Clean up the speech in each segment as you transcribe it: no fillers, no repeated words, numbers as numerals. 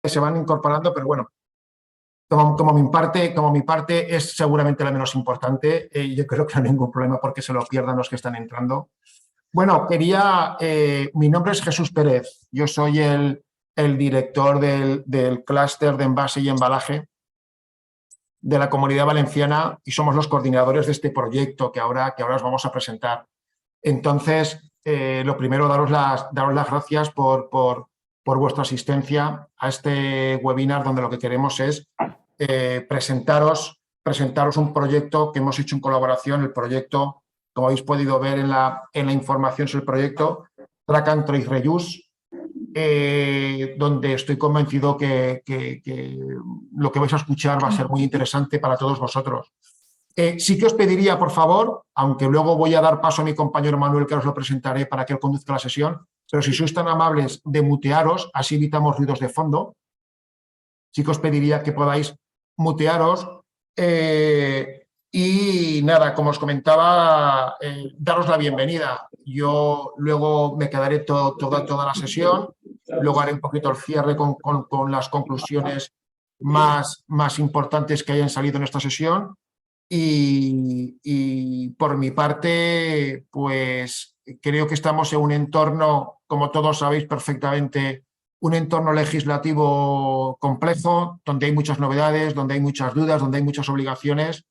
se van incorporando, pero bueno, como mi parte es seguramente la menos importante, yo creo que no hay ningún problema porque se lo pierdan los que están entrando. Bueno, mi nombre es Jesús Pérez, yo soy el director del clúster de envase y embalaje de la Comunidad Valenciana y somos los coordinadores de este proyecto que ahora os vamos a presentar. Entonces, lo primero, daros las gracias por vuestra asistencia a este webinar donde lo que queremos es presentaros un proyecto que hemos hecho en colaboración, el proyecto, como habéis podido ver en la información sobre el proyecto, Track and Trace Reuse, donde estoy convencido que lo que vais a escuchar va a ser muy interesante para todos vosotros. Sí que os pediría, por favor, aunque luego voy a dar paso a mi compañero Manuel, que os lo presentaré para que él conduzca la sesión, pero si sois tan amables de mutearos, así evitamos ruidos de fondo. Sí que os pediría que podáis mutearos. Y nada, como os comentaba, daros la bienvenida. Yo luego me quedaré toda la sesión, luego haré un poquito el cierre con las conclusiones más importantes que hayan salido en esta sesión. Y por mi parte, pues creo que estamos en un entorno, como todos sabéis perfectamente, un entorno legislativo complejo, donde hay muchas novedades, donde hay muchas dudas, donde hay muchas obligaciones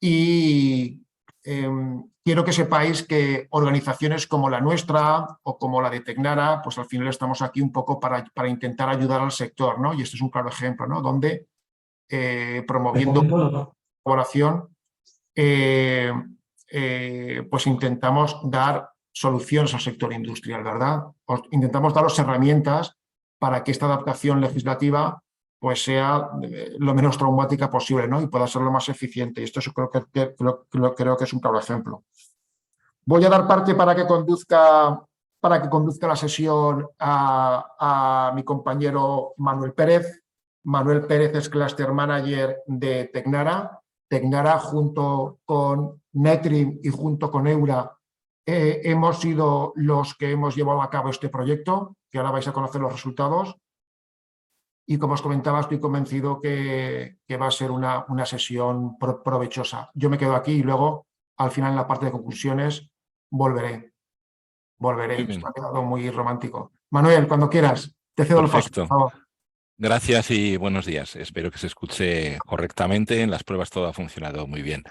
y quiero que sepáis que organizaciones como la nuestra o como la de Tecnara, pues al final estamos aquí un poco para intentar ayudar al sector, ¿no? Y este es un claro ejemplo, ¿no? Donde promoviendo colaboración, pues intentamos dar soluciones al sector industrial, ¿verdad? Intentamos daros herramientas para que esta adaptación legislativa pues sea lo menos traumática posible, ¿no? Y pueda ser lo más eficiente. Y esto creo que es un claro ejemplo. Voy a dar parte para que conduzca la sesión a mi compañero Manuel Pérez. Manuel Pérez es Cluster Manager de Tecnara. Tecnara, junto con Netrim y junto con Eura, hemos sido los que hemos llevado a cabo este proyecto, que ahora vais a conocer los resultados. Y como os comentaba, estoy convencido que va a ser una sesión provechosa. Yo me quedo aquí y luego, al final, en la parte de conclusiones, volveré. Esto ha quedado muy romántico. Manuel, cuando quieras, te cedo el paso, por favor. Gracias y buenos días. Espero que se escuche correctamente. En las pruebas todo ha funcionado muy bien.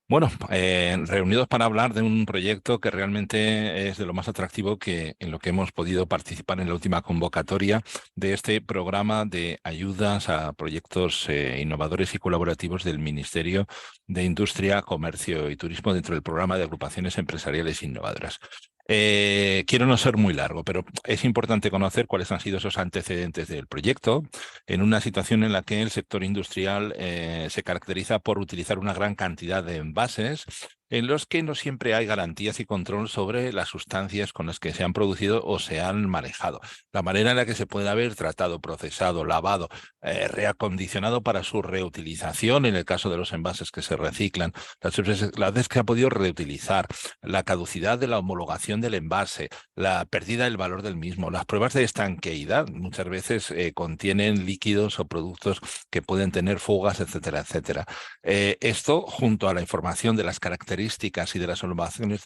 Bueno, reunidos para hablar de un proyecto que realmente es de lo más atractivo en lo que hemos podido participar en la última convocatoria de este programa de ayudas a proyectos innovadores y colaborativos del Ministerio de Industria, Comercio y Turismo dentro del programa de agrupaciones empresariales innovadoras. Quiero no ser muy largo, pero es importante conocer cuáles han sido esos antecedentes del proyecto en una situación en la que el sector industrial se caracteriza por utilizar una gran cantidad de envases en los que no siempre hay garantías y control sobre las sustancias con las que se han producido o se han manejado. La manera en la que se puede haber tratado, procesado, lavado, reacondicionado para su reutilización, en el caso de los envases que se reciclan, las veces que ha podido reutilizar, la caducidad de la homologación del envase, la pérdida del valor del mismo, las pruebas de estanqueidad, muchas veces contienen líquidos o productos que pueden tener fugas, etcétera, etcétera. Esto, junto a la información de las características y de las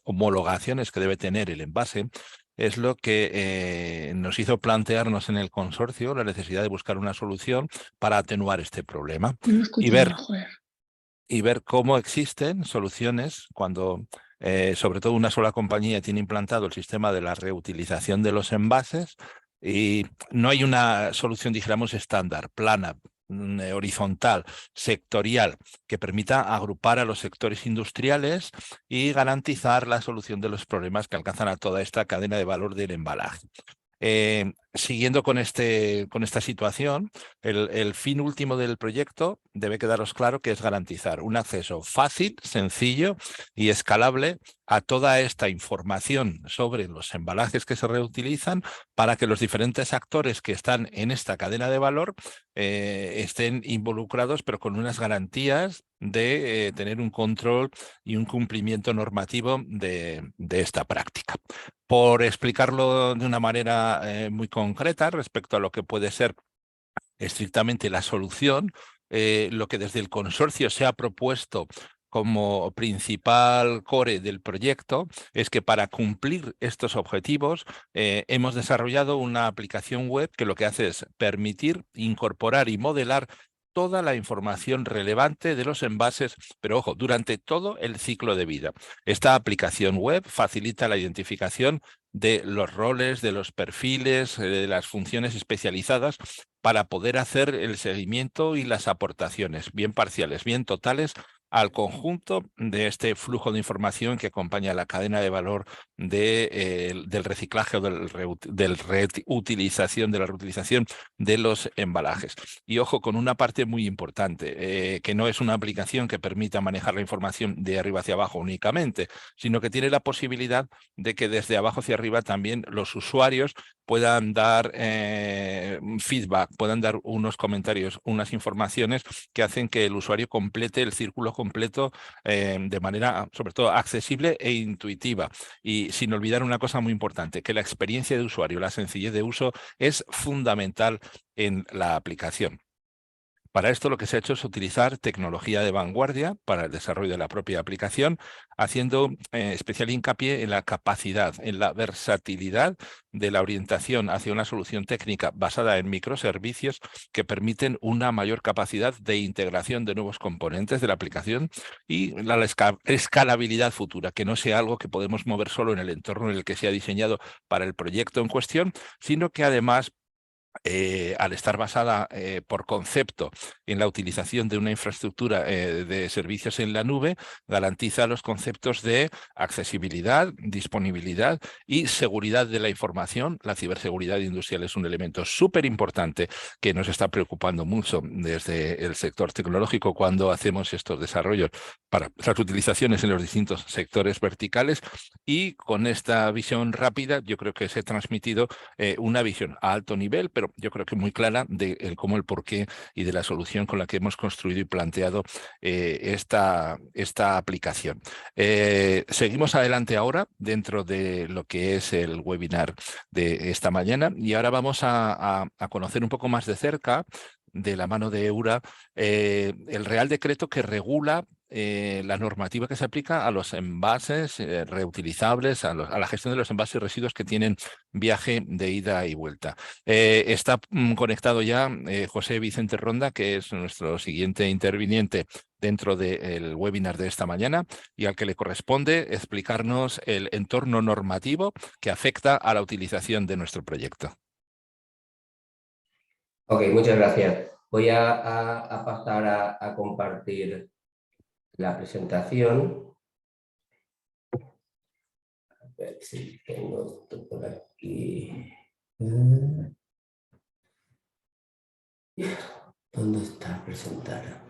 homologaciones que debe tener el envase, es lo que nos hizo plantearnos en el consorcio la necesidad de buscar una solución para atenuar este problema y ver cómo existen soluciones cuando sobre todo una sola compañía tiene implantado el sistema de la reutilización de los envases y no hay una solución, dijéramos, estándar, plana, horizontal, sectorial, que permita agrupar a los sectores industriales y garantizar la solución de los problemas que alcanzan a toda esta cadena de valor del embalaje. Siguiendo con esta situación, el fin último del proyecto debe quedaros claro que es garantizar un acceso fácil, sencillo y escalable a toda esta información sobre los embalajes que se reutilizan para que los diferentes actores que están en esta cadena de valor estén involucrados, pero con unas garantías de tener un control y un cumplimiento normativo de esta práctica. Por explicarlo de una manera muy concreta respecto a lo que puede ser estrictamente la solución, lo que desde el consorcio se ha propuesto como principal core del proyecto es que para cumplir estos objetivos hemos desarrollado una aplicación web que lo que hace es permitir incorporar y modelar toda la información relevante de los envases, pero ojo, durante todo el ciclo de vida. Esta aplicación web facilita la identificación de los roles, de los perfiles, de las funciones especializadas para poder hacer el seguimiento y las aportaciones, bien parciales, bien totales, al conjunto de este flujo de información que acompaña la cadena de valor del reciclaje o del reutilización, de la reutilización de los embalajes. Y ojo, con una parte muy importante, que no es una aplicación que permita manejar la información de arriba hacia abajo únicamente, sino que tiene la posibilidad de que desde abajo hacia arriba también los usuarios puedan dar feedback, puedan dar unos comentarios, unas informaciones que hacen que el usuario complete el círculo completo de manera, sobre todo, accesible e intuitiva. Y sin olvidar una cosa muy importante, que la experiencia de usuario, la sencillez de uso es fundamental en la aplicación. Para esto lo que se ha hecho es utilizar tecnología de vanguardia para el desarrollo de la propia aplicación, haciendo especial hincapié en la capacidad, en la versatilidad de la orientación hacia una solución técnica basada en microservicios que permiten una mayor capacidad de integración de nuevos componentes de la aplicación y la escalabilidad futura, que no sea algo que podemos mover solo en el entorno en el que se ha diseñado para el proyecto en cuestión, sino que además al estar basada por concepto en la utilización de una infraestructura de servicios en la nube, garantiza los conceptos de accesibilidad, disponibilidad y seguridad de la información. La ciberseguridad industrial es un elemento súper importante que nos está preocupando mucho desde el sector tecnológico cuando hacemos estos desarrollos para las utilizaciones en los distintos sectores verticales, y con esta visión rápida yo creo que se ha transmitido una visión a alto nivel, pero yo creo que muy clara de cómo, el porqué y de la solución con la que hemos construido y planteado esta aplicación. Seguimos adelante ahora dentro de lo que es el webinar de esta mañana, y ahora vamos a conocer un poco más de cerca, de la mano de Eura, el Real Decreto que regula la normativa que se aplica a los envases reutilizables, a la gestión de los envases y residuos que tienen viaje de ida y vuelta. Está conectado ya José Vicente Ronda, que es nuestro siguiente interviniente dentro del webinar de esta mañana, y al que le corresponde explicarnos el entorno normativo que afecta a la utilización de nuestro proyecto. Ok, muchas gracias. Voy a pasar a compartir la presentación. A ver si tengo esto por aquí. ¿Dónde está presentada?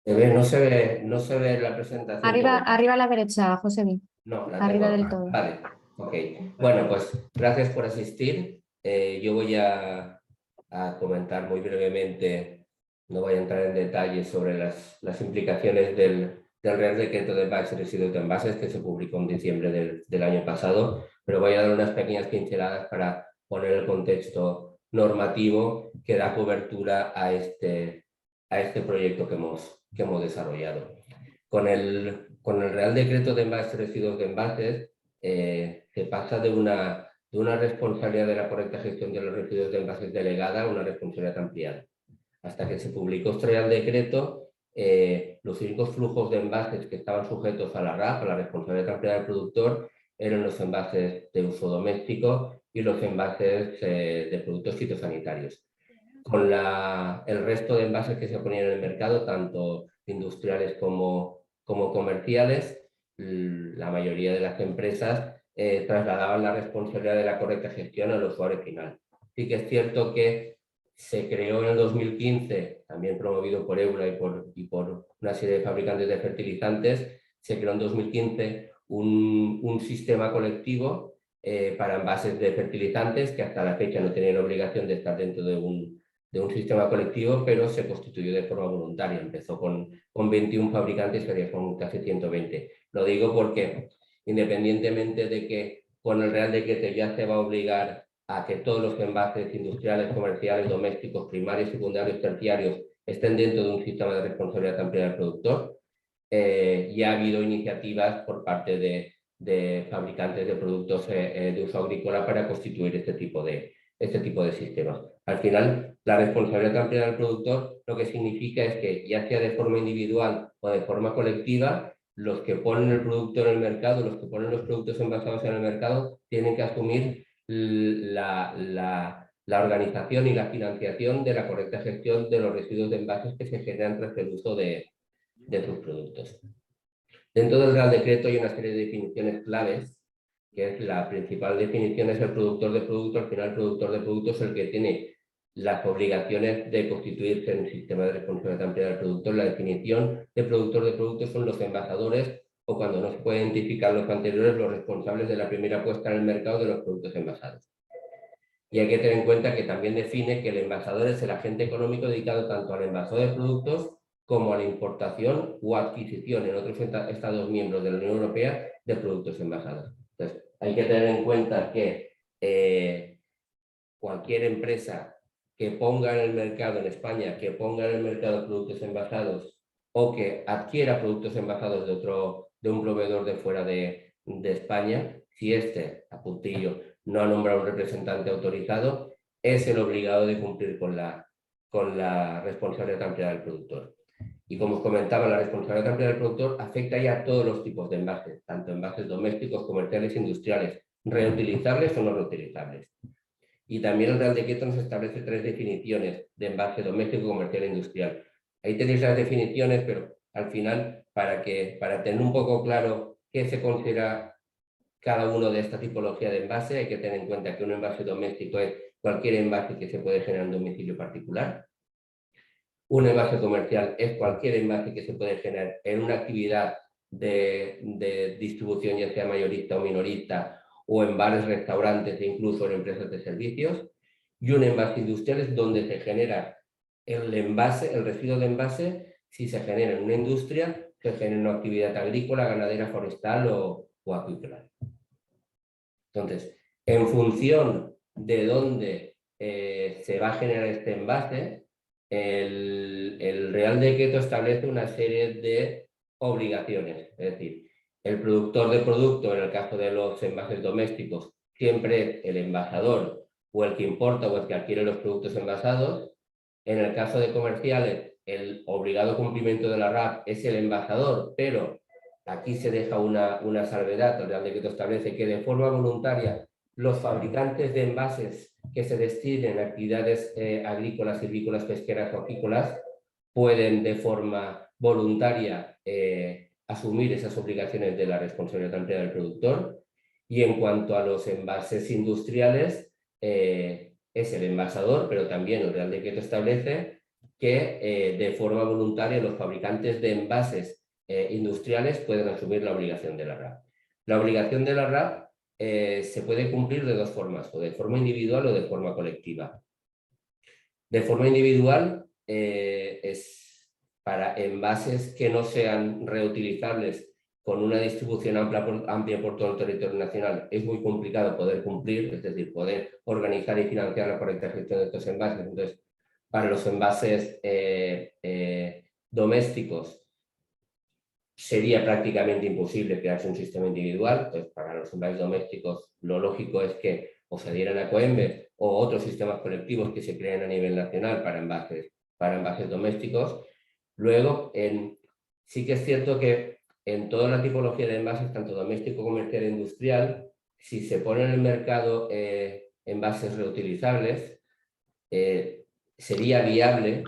No se ve la presentación. Arriba a la derecha, José. No, la arriba tengo. del todo. Vale, ok. Bueno, pues gracias por asistir. Yo voy a comentar muy brevemente, no voy a entrar en detalles sobre las implicaciones del Real Decreto de envases y residuos de envases que se publicó en diciembre del año pasado, pero voy a dar unas pequeñas pinceladas para poner el contexto normativo que da cobertura a este proyecto que hemos desarrollado. Con el Real Decreto de envases y residuos de envases se pasa de una responsabilidad de la correcta gestión de los residuos de envases delegada a una responsabilidad ampliada. Hasta que se publicó este Real Decreto, los únicos flujos de envases que estaban sujetos a la RAP, a la responsabilidad ampliada del productor, eran los envases de uso doméstico y los envases de productos fitosanitarios. Con el resto de envases que se ponían en el mercado, tanto industriales como comerciales, la mayoría de las empresas trasladaban la responsabilidad de la correcta gestión al usuario final. Sí que es cierto que se creó en el 2015, también promovido por EURA y por una serie de fabricantes de fertilizantes, se creó en 2015 un sistema colectivo para envases de fertilizantes que hasta la fecha no tenían obligación de estar dentro de un sistema colectivo, pero se constituyó de forma voluntaria. Empezó con 21 fabricantes y ahora son casi 120. Lo digo porque independientemente de que con el Real Decreto ya se va a obligar a que todos los envases industriales, comerciales, domésticos, primarios, secundarios, terciarios estén dentro de un sistema de responsabilidad amplia del productor. Ya ha habido iniciativas por parte de fabricantes de productos de uso agrícola para constituir este tipo de sistemas. Al final, la responsabilidad amplia del productor lo que significa es que, ya sea de forma individual o de forma colectiva, los que ponen el producto en el mercado, los que ponen los productos envasados en el mercado, tienen que asumir la organización y la financiación de la correcta gestión de los residuos de envases que se generan tras el uso de sus productos. Dentro del Real Decreto hay una serie de definiciones claves, que es la principal definición es el productor de producto. Al final, el productor de producto es el que tiene las obligaciones de constituirse en un sistema de responsabilidad amplia del productor. La definición de productor de producto son los envasadores, o cuando no se puede identificar los anteriores, los responsables de la primera puesta en el mercado de los productos envasados. Y hay que tener en cuenta que también define que el envasador es el agente económico dedicado tanto al envasado de productos como a la importación o adquisición en otros Estados miembros de la Unión Europea de productos envasados. Entonces, hay que tener en cuenta que cualquier empresa que ponga en el mercado en España, que ponga en el mercado productos envasados o que adquiera productos envasados de un proveedor de fuera de España, si este, a puntillo, no ha nombrado un representante autorizado, es el obligado de cumplir con la responsabilidad amplia del productor. Y como os comentaba, la responsabilidad amplia del productor afecta ya a todos los tipos de envases, tanto envases domésticos, comerciales, industriales, reutilizables o no reutilizables. Y también el Real Decreto nos establece 3 definiciones de envase doméstico, comercial e industrial. Ahí tenéis las definiciones, pero al final, para tener un poco claro qué se considera cada uno de esta tipología de envase, hay que tener en cuenta que un envase doméstico es cualquier envase que se puede generar en un domicilio particular. Un envase comercial es cualquier envase que se puede generar en una actividad de distribución, ya sea mayorista o minorista, o en bares, restaurantes e incluso en empresas de servicios. Y un envase industrial es donde se genera el residuo de envase, si se genera en una industria, se genera en una actividad agrícola, ganadera, forestal o acuícola. Entonces, en función de dónde se va a generar este envase, el Real Decreto establece una serie de obligaciones. Es decir, el productor de producto, en el caso de los envases domésticos, siempre es el envasador o el que importa o el que adquiere los productos envasados. En el caso de comerciales, el obligado cumplimiento de la RAP es el envasador, pero aquí se deja una salvedad. El Real Decreto establece que de forma voluntaria los fabricantes de envases que se destinen a actividades agrícolas, silvícolas, pesqueras o acuícolas pueden de forma voluntaria asumir esas obligaciones de la responsabilidad amplia del productor. Y en cuanto a los envases industriales, es el envasador, pero también el Real Decreto establece que de forma voluntaria los fabricantes de envases industriales pueden asumir la obligación de la RAP. La obligación de la RAP se puede cumplir de 2 formas, o de forma individual o de forma colectiva. De forma individual es para envases que no sean reutilizables con una distribución amplia por todo el territorio nacional. Es muy complicado poder cumplir, es decir, poder organizar y financiar la correcta gestión de estos envases. Entonces, para los envases domésticos sería prácticamente imposible crearse un sistema individual. Entonces, para los envases domésticos lo lógico es que o se adhieran a Coembe o otros sistemas colectivos que se creen a nivel nacional para envases domésticos. Luego, sí que es cierto que en toda la tipología de envases, tanto doméstico, comercial e industrial, si se ponen en el mercado envases reutilizables, sería viable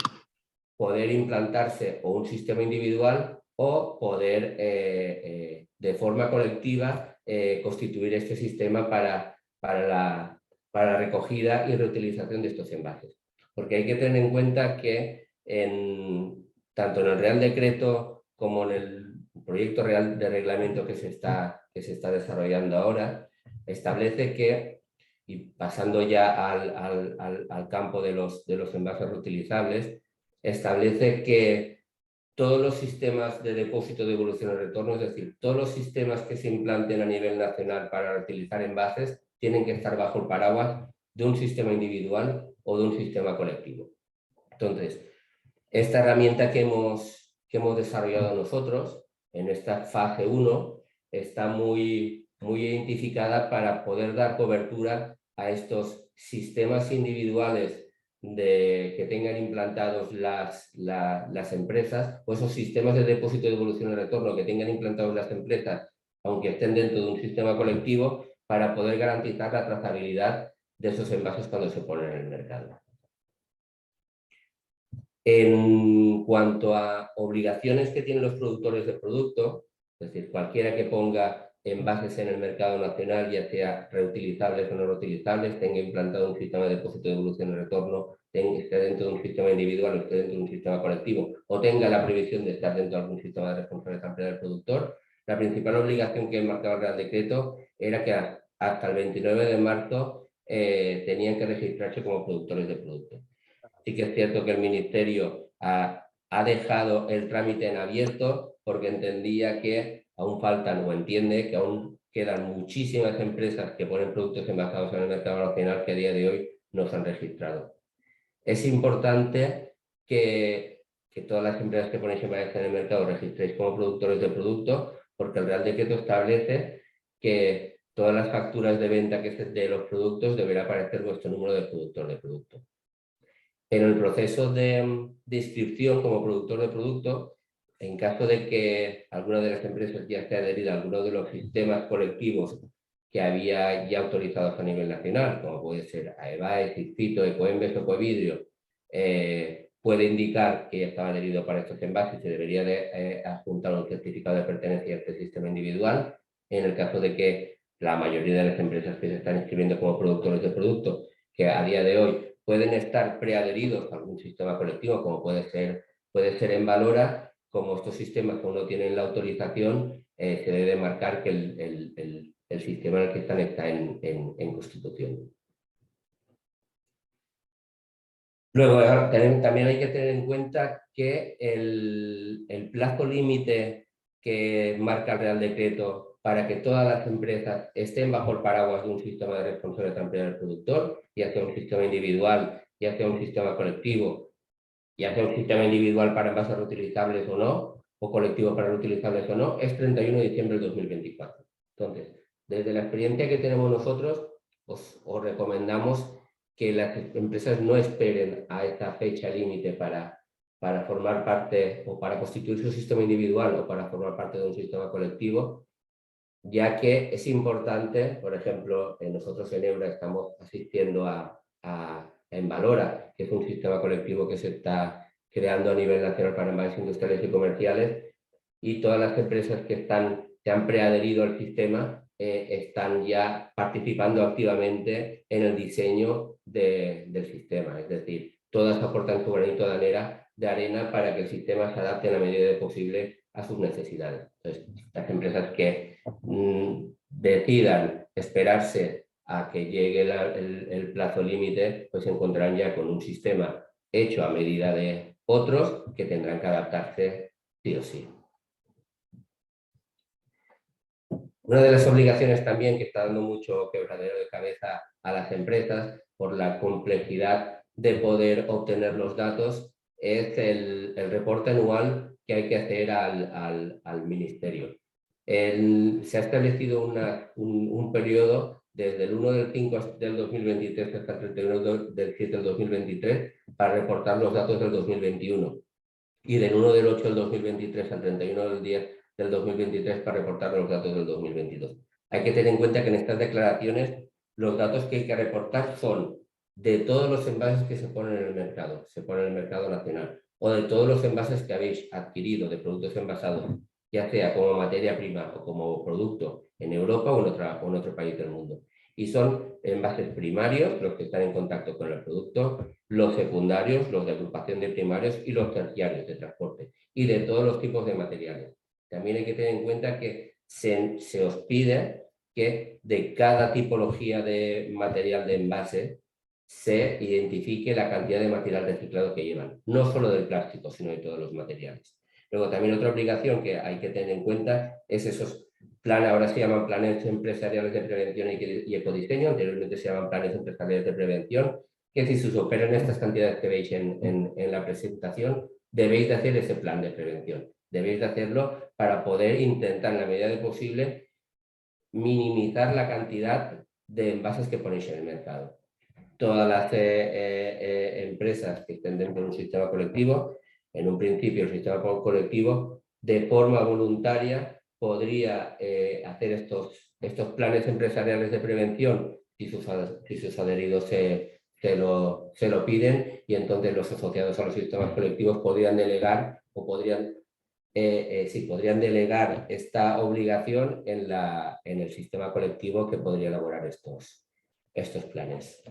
poder implantarse o un sistema individual o poder de forma colectiva constituir este sistema para la recogida y reutilización de estos envases. Porque hay que tener en cuenta que tanto en el Real Decreto como en el proyecto real de reglamento que se está desarrollando ahora, establece que, y pasando ya al campo de los envases reutilizables, establece que todos los sistemas de depósito, devolución y retorno, es decir, todos los sistemas que se implanten a nivel nacional para utilizar envases tienen que estar bajo el paraguas de un sistema individual o de un sistema colectivo. Entonces, esta herramienta que hemos desarrollado nosotros en esta fase 1 está muy identificada para poder dar cobertura a estos sistemas individuales que tengan implantados las empresas, o esos sistemas de depósito, devolución y retorno que tengan implantados las empresas, aunque estén dentro de un sistema colectivo, para poder garantizar la trazabilidad de esos envases cuando se ponen en el mercado. En cuanto a obligaciones que tienen los productores de producto, es decir, cualquiera que ponga envases en el mercado nacional, ya sea reutilizables o no reutilizables, tenga implantado un sistema de depósito, devolución y retorno, esté dentro de un sistema individual o esté dentro de un sistema colectivo, o tenga la previsión de estar dentro de algún sistema de responsabilidad ampliada del productor, la principal obligación que marcaba el Real Decreto era que hasta el 29 de marzo tenían que registrarse como productores de producto. Sí que es cierto que el Ministerio ha dejado el trámite en abierto porque entendía que aún faltan, o entiende que aún quedan muchísimas empresas que ponen productos envasados en el mercado nacional que a día de hoy no se han registrado. Es importante que todas las empresas que ponéis envases en el mercado registréis como productores de producto, porque el Real Decreto establece que todas las facturas de venta que estén de los productos deberá aparecer vuestro número de productor de producto. En el proceso de inscripción como productor de producto, en caso de que alguna de las empresas ya esté adherida a alguno de los sistemas colectivos que había ya autorizados a nivel nacional, como puede ser AEBAE, Cicito, Ecoembes o Covidrio, puede indicar que ya estaba adherido para estos envases y se debería de adjuntar un certificado de pertenencia a este sistema individual. En el caso de que la mayoría de las empresas que se están inscribiendo como productores de producto, que a día de hoy pueden estar preadheridos a algún sistema colectivo, como puede ser en Valora, como estos sistemas aún no tienen la autorización, se debe marcar que el sistema en el que están está en constitución. Luego, también hay que tener en cuenta que el plazo límite que marca el Real Decreto para que todas las empresas estén bajo el paraguas de un sistema de responsabilidad ampliada del productor, ya sea un sistema individual, ya sea un sistema colectivo, ya sea un sistema individual para envases reutilizables o no, o colectivo para reutilizables o no, es 31 de diciembre del 2024. Entonces, desde la experiencia que tenemos nosotros, os recomendamos que las empresas no esperen a esta fecha límite para formar parte o para constituir su sistema individual o para formar parte de un sistema colectivo, ya que es importante, por ejemplo, nosotros en Eura estamos asistiendo en Valora, que es un sistema colectivo que se está creando a nivel nacional para envases industriales y comerciales, y todas las empresas que han preadherido al sistema están ya participando activamente en el diseño del sistema, es decir, todas aportan su granito de arena para que el sistema se adapte en la medida de posible a sus necesidades. Entonces, las empresas que decidan esperarse a que llegue el plazo límite, pues se encontrarán ya con un sistema hecho a medida de otros que tendrán que adaptarse sí o sí. Una de las obligaciones también que está dando mucho quebradero de cabeza a las empresas por la complejidad de poder obtener los datos es el reporte anual que hay que hacer al Ministerio. Se ha establecido un periodo desde el 1 del 5 del 2023 hasta el 31 del 7 del 2023 para reportar los datos del 2021 y del 1 del 8 del 2023 al 31 del 10 del 2023 para reportar los datos del 2022. Hay que tener en cuenta que en estas declaraciones los datos que hay que reportar son de todos los envases que se ponen en el mercado nacional, o de todos los envases que habéis adquirido de productos envasados, ya sea como materia prima o como producto en Europa o en otro país del mundo. Y son envases primarios, los que están en contacto con el producto, los secundarios, los de agrupación de primarios y los terciarios de transporte, y de todos los tipos de materiales. También hay que tener en cuenta que se os pide que de cada tipología de material de envase se identifique la cantidad de material reciclado que llevan, no solo del plástico, sino de todos los materiales. Luego también otra obligación que hay que tener en cuenta es esos planes, ahora se llaman planes empresariales de prevención y ecodiseño, anteriormente se llaman planes empresariales de prevención, que si se superan estas cantidades que veis en la presentación, debéis de hacer ese plan de prevención. Debéis de hacerlo para poder intentar, en la medida de posible, minimizar la cantidad de envases que ponéis en el mercado. Todas las empresas que estén dentro de un sistema colectivo, en un principio el sistema colectivo, de forma voluntaria, podría hacer estos planes empresariales de prevención si sus adheridos se lo piden, y entonces los asociados a los sistemas colectivos podrían delegar o podrían delegar esta obligación en el sistema colectivo que podría elaborar estos planes.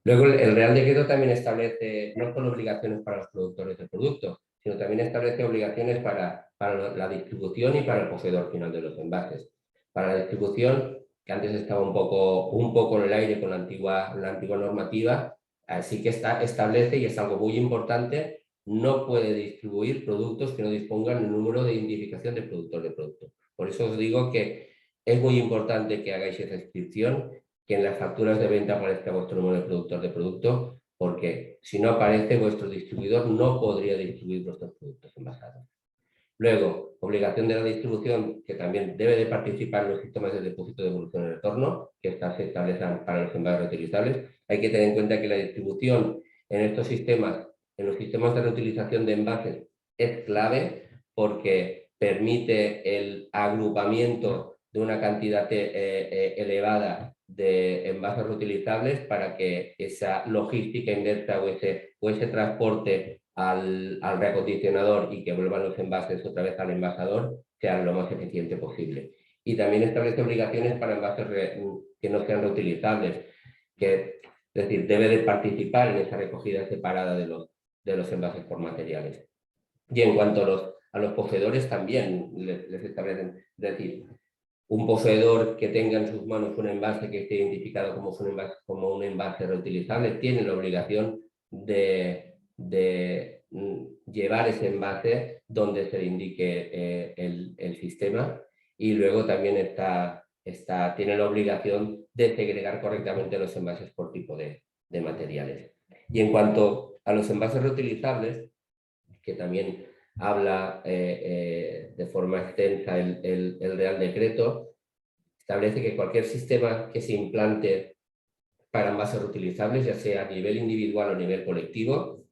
Luego el Real Decreto también establece no solo obligaciones para los productores de productos, sino también establece obligaciones para la distribución y para el poseedor final de los envases. Para la distribución, que antes estaba un poco en el aire con la antigua normativa, así que establece, y es algo muy importante, no puede distribuir productos que no dispongan del número de identificación de productor de producto. Por eso os digo que es muy importante que hagáis esa inscripción, que en las facturas de venta aparezca vuestro número de productor de producto, porque si no aparece, vuestro distribuidor no podría distribuir vuestros productos envasados. Luego, obligación de la distribución, que también debe de participar en los sistemas de depósito, devolución y retorno, que se establecen para los envases reutilizables. Hay que tener en cuenta que la distribución en estos sistemas, en los sistemas de reutilización de envases, es clave porque permite el agrupamiento de una cantidad elevada de envases reutilizables para que esa logística inversa o ese transporte al reacondicionador y que vuelvan los envases otra vez al envasador sea lo más eficiente posible. Y también establece obligaciones para envases que no sean reutilizables, es decir, debe de participar en esa recogida separada de los envases por materiales. Y en cuanto a los poseedores también les establecen, es decir, un poseedor que tenga en sus manos un envase que esté identificado como un envase reutilizable tiene la obligación de llevar ese envase donde se le indique el sistema, y luego también tiene la obligación de segregar correctamente los envases por tipo de materiales. Y en cuanto a los envases reutilizables, que también habla de forma extensa el Real Decreto, establece que cualquier sistema que se implante para envases reutilizables, ya sea a nivel individual o a nivel colectivo,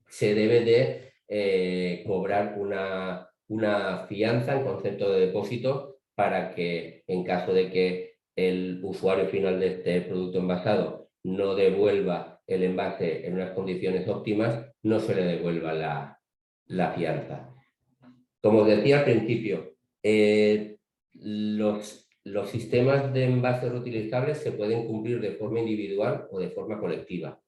se debe de cobrar una fianza en concepto de depósito para que, en caso de que el usuario final de este producto envasado no devuelva el envase en unas condiciones óptimas, no se le devuelva la fianza. Como os decía al principio, los sistemas de envases reutilizables se pueden cumplir de forma individual o de forma colectiva.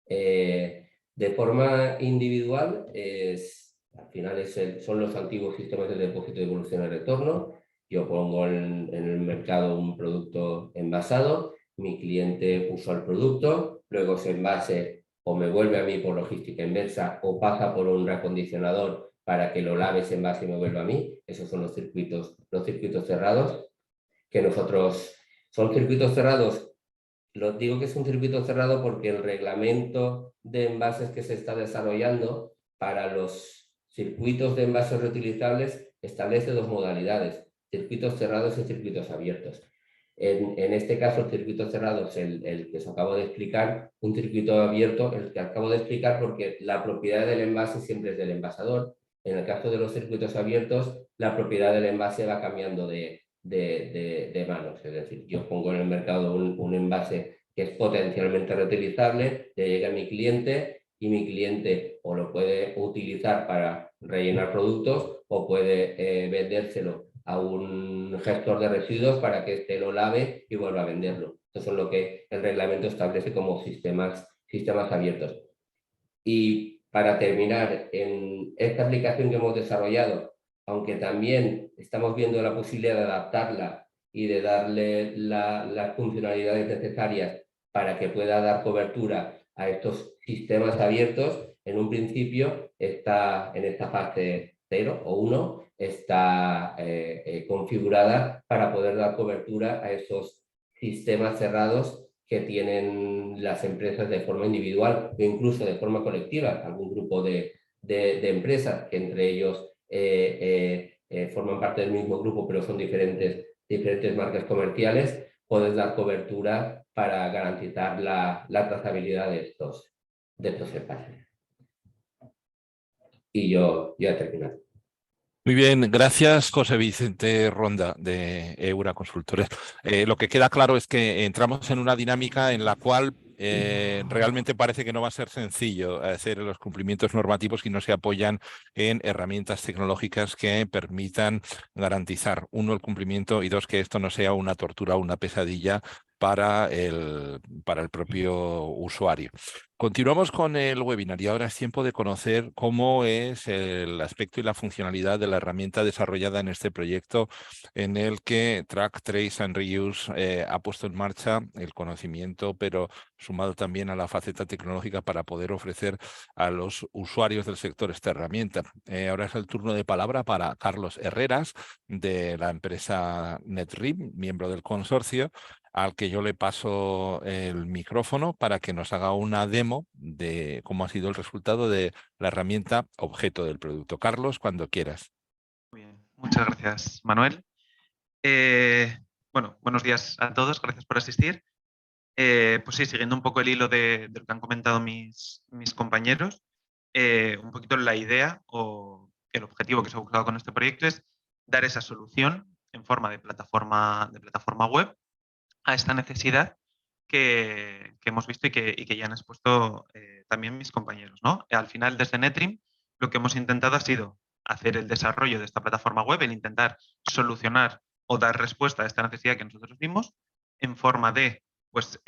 De forma individual, al final son los antiguos sistemas de depósito, devolución y retorno. Yo pongo en el mercado un producto envasado, mi cliente usa el producto, luego ese envase o me vuelve a mí por logística inversa o pasa por un reacondicionador para que lo lave ese envase y me vuelva a mí. Esos son los circuitos cerrados, que nosotros son circuitos cerrados. Los digo que es un circuito cerrado porque el reglamento de envases que se está desarrollando para los circuitos de envases reutilizables establece dos modalidades: circuitos cerrados y circuitos abiertos. En este caso, el circuito cerrado es el que os acabo de explicar, un circuito abierto el que acabo de explicar porque la propiedad del envase siempre es del envasador. En el caso de los circuitos abiertos, la propiedad del envase va cambiando de manos, es decir, yo pongo en el mercado un envase que es potencialmente reutilizable, le llega a mi cliente y mi cliente o lo puede utilizar para rellenar productos o puede vendérselo a un gestor de residuos para que éste lo lave y vuelva a venderlo. Eso es lo que el reglamento establece como sistemas abiertos. Y para terminar, en esta aplicación que hemos desarrollado, aunque también estamos viendo la posibilidad de adaptarla y de darle las funcionalidades necesarias para que pueda dar cobertura a estos sistemas abiertos, en un principio está en esta fase 0 o 1, está configurada para poder dar cobertura a esos sistemas cerrados que tienen las empresas de forma individual o incluso de forma colectiva, algún grupo de empresas que entre ellos forman parte del mismo grupo pero son diferentes marcas comerciales, puedes dar cobertura para garantizar la trazabilidad de estos envases. Y yo ya he terminado. Muy bien, gracias José Vicente Ronda de Eura Consultores. Lo que queda claro es que entramos en una dinámica en la cual realmente parece que no va a ser sencillo hacer los cumplimientos normativos si no se apoyan en herramientas tecnológicas que permitan garantizar, uno, el cumplimiento y dos, que esto no sea una tortura o una pesadilla para el propio usuario. Continuamos con el webinar y ahora es tiempo de conocer cómo es el aspecto y la funcionalidad de la herramienta desarrollada en este proyecto en el que Track, Trace and Reuse ha puesto en marcha el conocimiento, pero sumado también a la faceta tecnológica para poder ofrecer a los usuarios del sector esta herramienta. Ahora es el turno de palabra para Carlos Herreras, de la empresa NetRim, miembro del consorcio, al que yo le paso el micrófono para que nos haga una demo de cómo ha sido el resultado de la herramienta objeto del producto. Carlos, cuando quieras. Muy bien, muchas gracias, Manuel. Bueno, buenos días a todos, gracias por asistir. Pues sí, siguiendo un poco el hilo de lo que han comentado mis compañeros, un poquito la idea o el objetivo que se ha buscado con este proyecto es dar esa solución en forma de plataforma web a esta necesidad que hemos visto y que ya han expuesto también mis compañeros, ¿no? Al final, desde NetRim, lo que hemos intentado ha sido hacer el desarrollo de esta plataforma web, el intentar solucionar o dar respuesta a esta necesidad que nosotros vimos en forma de pues,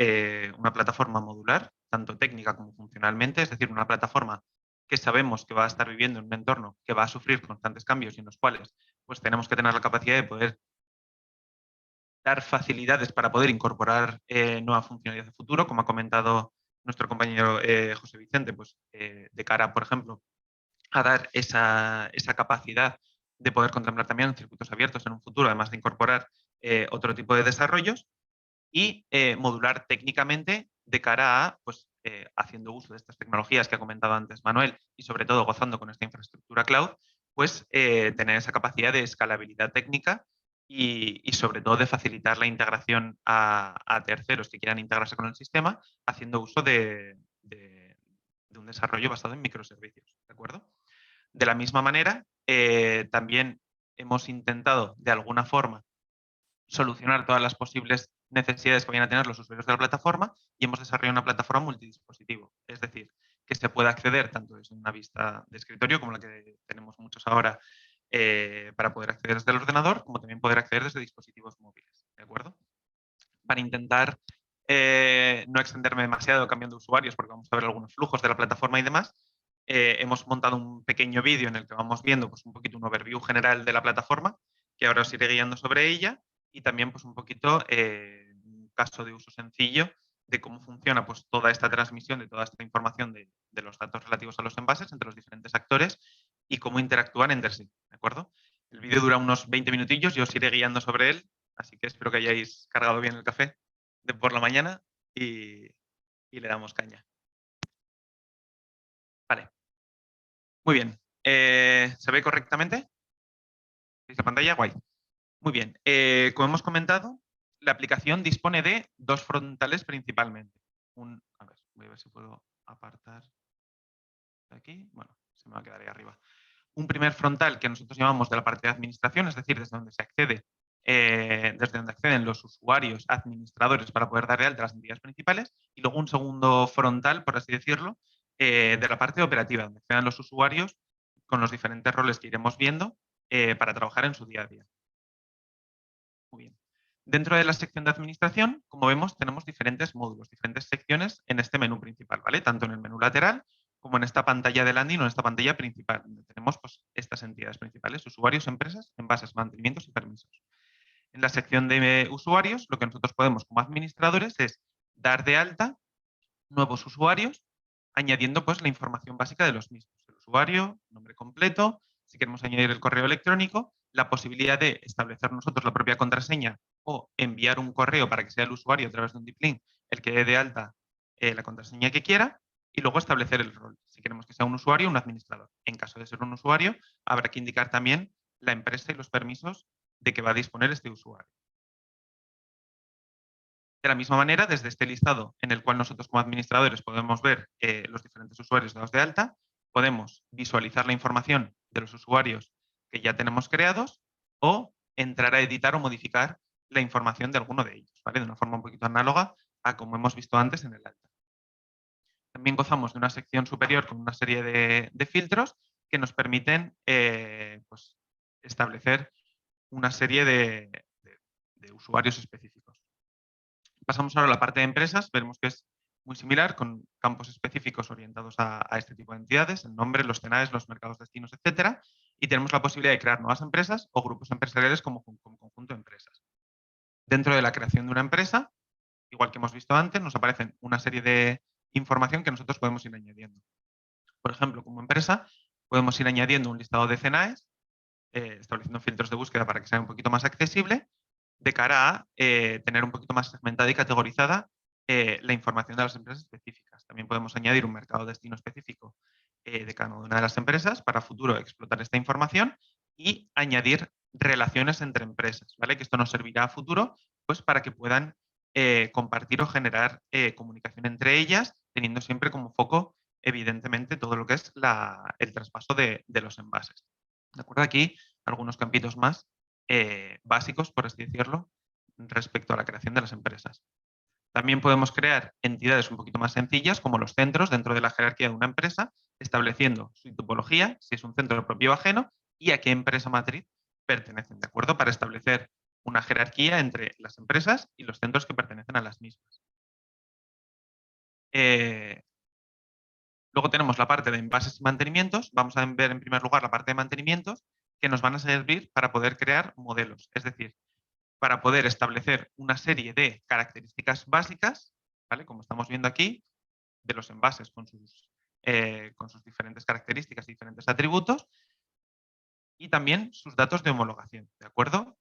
una plataforma modular, tanto técnica como funcionalmente, es decir, una plataforma que sabemos que va a estar viviendo en un entorno que va a sufrir constantes cambios y en los cuales pues, tenemos que tener la capacidad de poder dar facilidades para poder incorporar nueva funcionalidad de futuro, como ha comentado nuestro compañero José Vicente, pues de cara, por ejemplo, a dar esa capacidad de poder contemplar también circuitos abiertos en un futuro, además de incorporar otro tipo de desarrollos y modular técnicamente de cara a, pues, haciendo uso de estas tecnologías que ha comentado antes Manuel y sobre todo gozando con esta infraestructura cloud, pues tener esa capacidad de escalabilidad técnica y sobre todo de facilitar la integración a terceros que quieran integrarse con el sistema haciendo uso de un desarrollo basado en microservicios, ¿de acuerdo? De la misma manera, también hemos intentado de alguna forma solucionar todas las posibles necesidades que vayan a tener los usuarios de la plataforma y hemos desarrollado una plataforma multidispositivo. Es decir, que se pueda acceder tanto desde una vista de escritorio, como la que tenemos muchos ahora, para poder acceder desde el ordenador, como también poder acceder desde dispositivos móviles. ¿De acuerdo? Para intentar no extenderme demasiado cambiando usuarios, porque vamos a ver algunos flujos de la plataforma y demás, hemos montado un pequeño vídeo en el que vamos viendo pues, un poquito un overview general de la plataforma, que ahora os iré guiando sobre ella, y también pues, un poquito un caso de uso sencillo de cómo funciona pues, toda esta transmisión de toda esta información de los datos relativos a los envases entre los diferentes actores y cómo interactúan entre sí. ¿De acuerdo? El vídeo dura unos 20 minutillos, yo os iré guiando sobre él, así que espero que hayáis cargado bien el café de por la mañana y le damos caña. Vale. Muy bien. ¿Se ve correctamente? ¿Veis la pantalla? Guay. Muy bien. Como hemos comentado, la aplicación dispone de dos frontales principalmente. A ver, voy a ver si puedo apartar de aquí. Bueno, se me va a quedar ahí arriba. Un primer frontal que nosotros llamamos de la parte de administración, es decir, desde donde se accede, desde donde acceden los usuarios administradores para poder dar de alta las entidades principales, y luego un segundo frontal, por así decirlo, de la parte operativa, donde accedan los usuarios con los diferentes roles que iremos viendo para trabajar en su día a día. Muy bien. Dentro de la sección de administración, como vemos, tenemos diferentes módulos, diferentes secciones en este menú principal, ¿vale? Tanto en el menú lateral como en esta pantalla de landing o en esta pantalla principal, donde tenemos pues, estas entidades principales, usuarios, empresas, envases, mantenimientos y permisos. En la sección de usuarios, lo que nosotros podemos como administradores es dar de alta nuevos usuarios, añadiendo pues, la información básica de los mismos. El usuario, nombre completo, si queremos añadir el correo electrónico, la posibilidad de establecer nosotros la propia contraseña o enviar un correo para que sea el usuario a través de un deep link el que dé de alta la contraseña que quiera, y luego establecer el rol. Si queremos que sea un usuario o un administrador. En caso de ser un usuario, habrá que indicar también la empresa y los permisos de que va a disponer este usuario. De la misma manera, desde este listado en el cual nosotros como administradores podemos ver los diferentes usuarios dados de alta, podemos visualizar la información de los usuarios que ya tenemos creados o entrar a editar o modificar la información de alguno de ellos, ¿vale? De una forma un poquito análoga a como hemos visto antes en el alta. También gozamos de una sección superior con una serie de filtros que nos permiten pues, establecer una serie de usuarios específicos. Pasamos ahora a la parte de empresas, veremos que es muy similar, con campos específicos orientados a este tipo de entidades, el nombre, los CNAEs, los mercados destinos, etcétera, y tenemos la posibilidad de crear nuevas empresas o grupos empresariales como conjunto de empresas. Dentro de la creación de una empresa, igual que hemos visto antes, nos aparecen una serie de información que nosotros podemos ir añadiendo. Por ejemplo, como empresa, podemos ir añadiendo un listado de CNAEs, estableciendo filtros de búsqueda para que sea un poquito más accesible, de cara a tener un poquito más segmentada y categorizada la información de las empresas específicas. También podemos añadir un mercado destino específico de cada una de las empresas para futuro explotar esta información y añadir relaciones entre empresas, ¿vale? Que esto nos servirá a futuro pues, para que puedan compartir o generar comunicación entre ellas, teniendo siempre como foco, evidentemente, todo lo que es el traspaso de los envases. ¿De acuerdo? Aquí algunos campitos más básicos, por así decirlo, respecto a la creación de las empresas. También podemos crear entidades un poquito más sencillas, como los centros dentro de la jerarquía de una empresa, estableciendo su topología, si es un centro propio o ajeno, y a qué empresa matriz pertenecen, ¿de acuerdo? Para establecer una jerarquía entre las empresas y los centros que pertenecen a las mismas. Luego tenemos la parte de envases y mantenimientos. Vamos a ver en primer lugar la parte de mantenimientos, que nos van a servir para poder crear modelos, es decir, para poder establecer una serie de características básicas, ¿vale? Como estamos viendo aquí, de los envases con sus diferentes características y diferentes atributos, y también sus datos de homologación, ¿de acuerdo?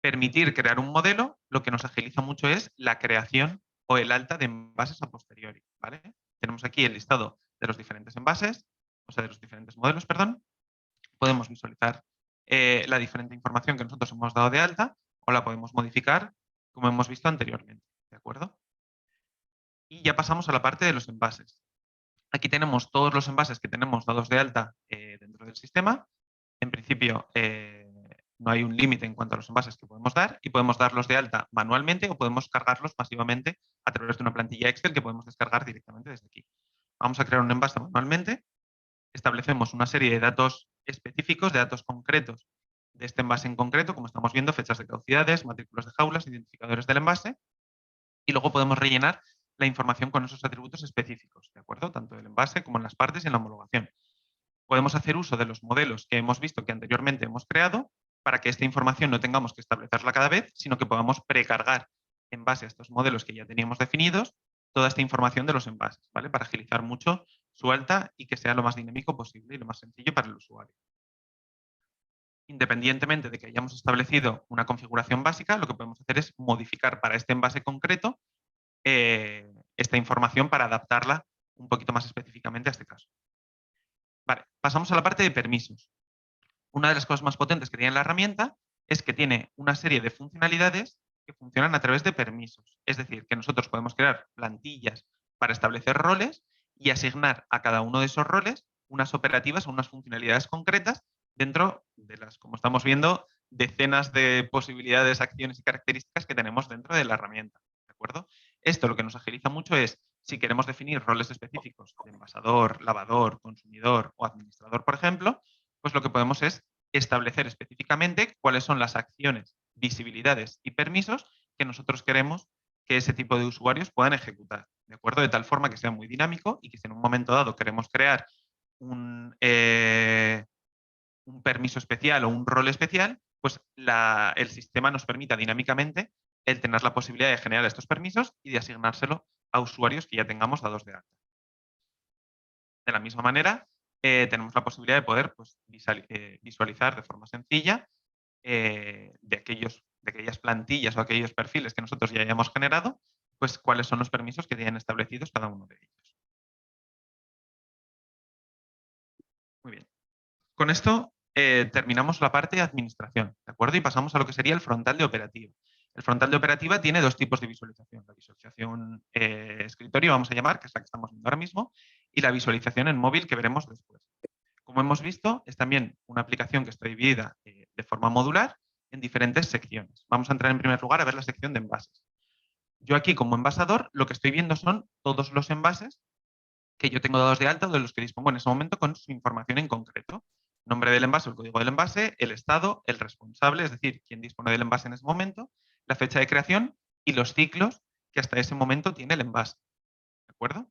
Permitir crear un modelo, lo que nos agiliza mucho es la creación o el alta de envases a posteriori, ¿vale? Tenemos aquí el listado de los diferentes envases, o sea, de los diferentes modelos, perdón. Podemos visualizar la diferente información que nosotros hemos dado de alta o la podemos modificar como hemos visto anteriormente, ¿de acuerdo? Y ya pasamos a la parte de los envases. Aquí tenemos todos los envases que tenemos dados de alta dentro del sistema. En principio, no hay un límite en cuanto a los envases que podemos dar y podemos darlos de alta manualmente o podemos cargarlos masivamente a través de una plantilla Excel que podemos descargar directamente desde aquí. Vamos a crear un envase manualmente. Establecemos una serie de datos específicos, de datos concretos de este envase en concreto, como estamos viendo, fechas de caducidades, matrículas de jaulas, identificadores del envase, y luego podemos rellenar la información con esos atributos específicos, ¿de acuerdo? Tanto del envase como en las partes y en la homologación. Podemos hacer uso de los modelos que hemos visto que anteriormente hemos creado para que esta información no tengamos que establecerla cada vez, sino que podamos precargar en base a estos modelos que ya teníamos definidos toda esta información de los envases, ¿vale? Para agilizar mucho su alta y que sea lo más dinámico posible y lo más sencillo para el usuario. Independientemente de que hayamos establecido una configuración básica, lo que podemos hacer es modificar para este envase concreto esta información para adaptarla un poquito más específicamente a este caso. Vale, pasamos a la parte de permisos. Una de las cosas más potentes que tiene la herramienta es que tiene una serie de funcionalidades que funcionan a través de permisos. Es decir, que nosotros podemos crear plantillas para establecer roles y asignar a cada uno de esos roles unas operativas o unas funcionalidades concretas dentro de las, como estamos viendo, decenas de posibilidades, acciones y características que tenemos dentro de la herramienta. ¿De acuerdo? Esto lo que nos agiliza mucho es, si queremos definir roles específicos de envasador, lavador, consumidor o administrador, por ejemplo, pues lo que podemos es establecer específicamente cuáles son las acciones, visibilidades y permisos que nosotros queremos que ese tipo de usuarios puedan ejecutar, ¿de acuerdo? De tal forma que sea muy dinámico y que si en un momento dado queremos crear un permiso especial o un rol especial, pues el sistema nos permita dinámicamente el tener la posibilidad de generar estos permisos y de asignárselo a usuarios que ya tengamos dados de alta. De la misma manera, tenemos la posibilidad de poder pues, visualizar de forma sencilla de aquellas plantillas o aquellos perfiles que nosotros ya hayamos generado, pues cuáles son los permisos que tienen establecidos cada uno de ellos. Muy bien. Con esto terminamos la parte de administración, ¿de acuerdo? Y pasamos a lo que sería el frontal de operativa. El frontal de operativa tiene dos tipos de visualización. La visualización escritorio, vamos a llamar, que es la que estamos viendo ahora mismo, y la visualización en móvil que veremos después. Como hemos visto, es también una aplicación que está dividida de forma modular en diferentes secciones. Vamos a entrar en primer lugar a ver la sección de envases. Yo aquí como envasador lo que estoy viendo son todos los envases que yo tengo dados de alta o de los que dispongo en ese momento con su información en concreto. Nombre del envase, el código del envase, el estado, el responsable, es decir, quién dispone del envase en ese momento, la fecha de creación y los ciclos que hasta ese momento tiene el envase. ¿De acuerdo?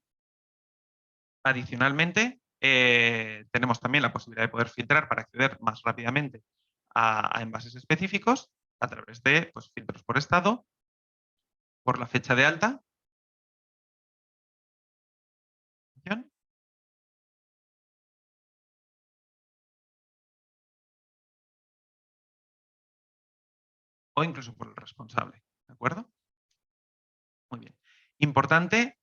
Adicionalmente, tenemos también la posibilidad de poder filtrar para acceder más rápidamente a envases específicos a través de pues, filtros por estado, por la fecha de alta, o incluso por el responsable. ¿De acuerdo? Muy bien. Importante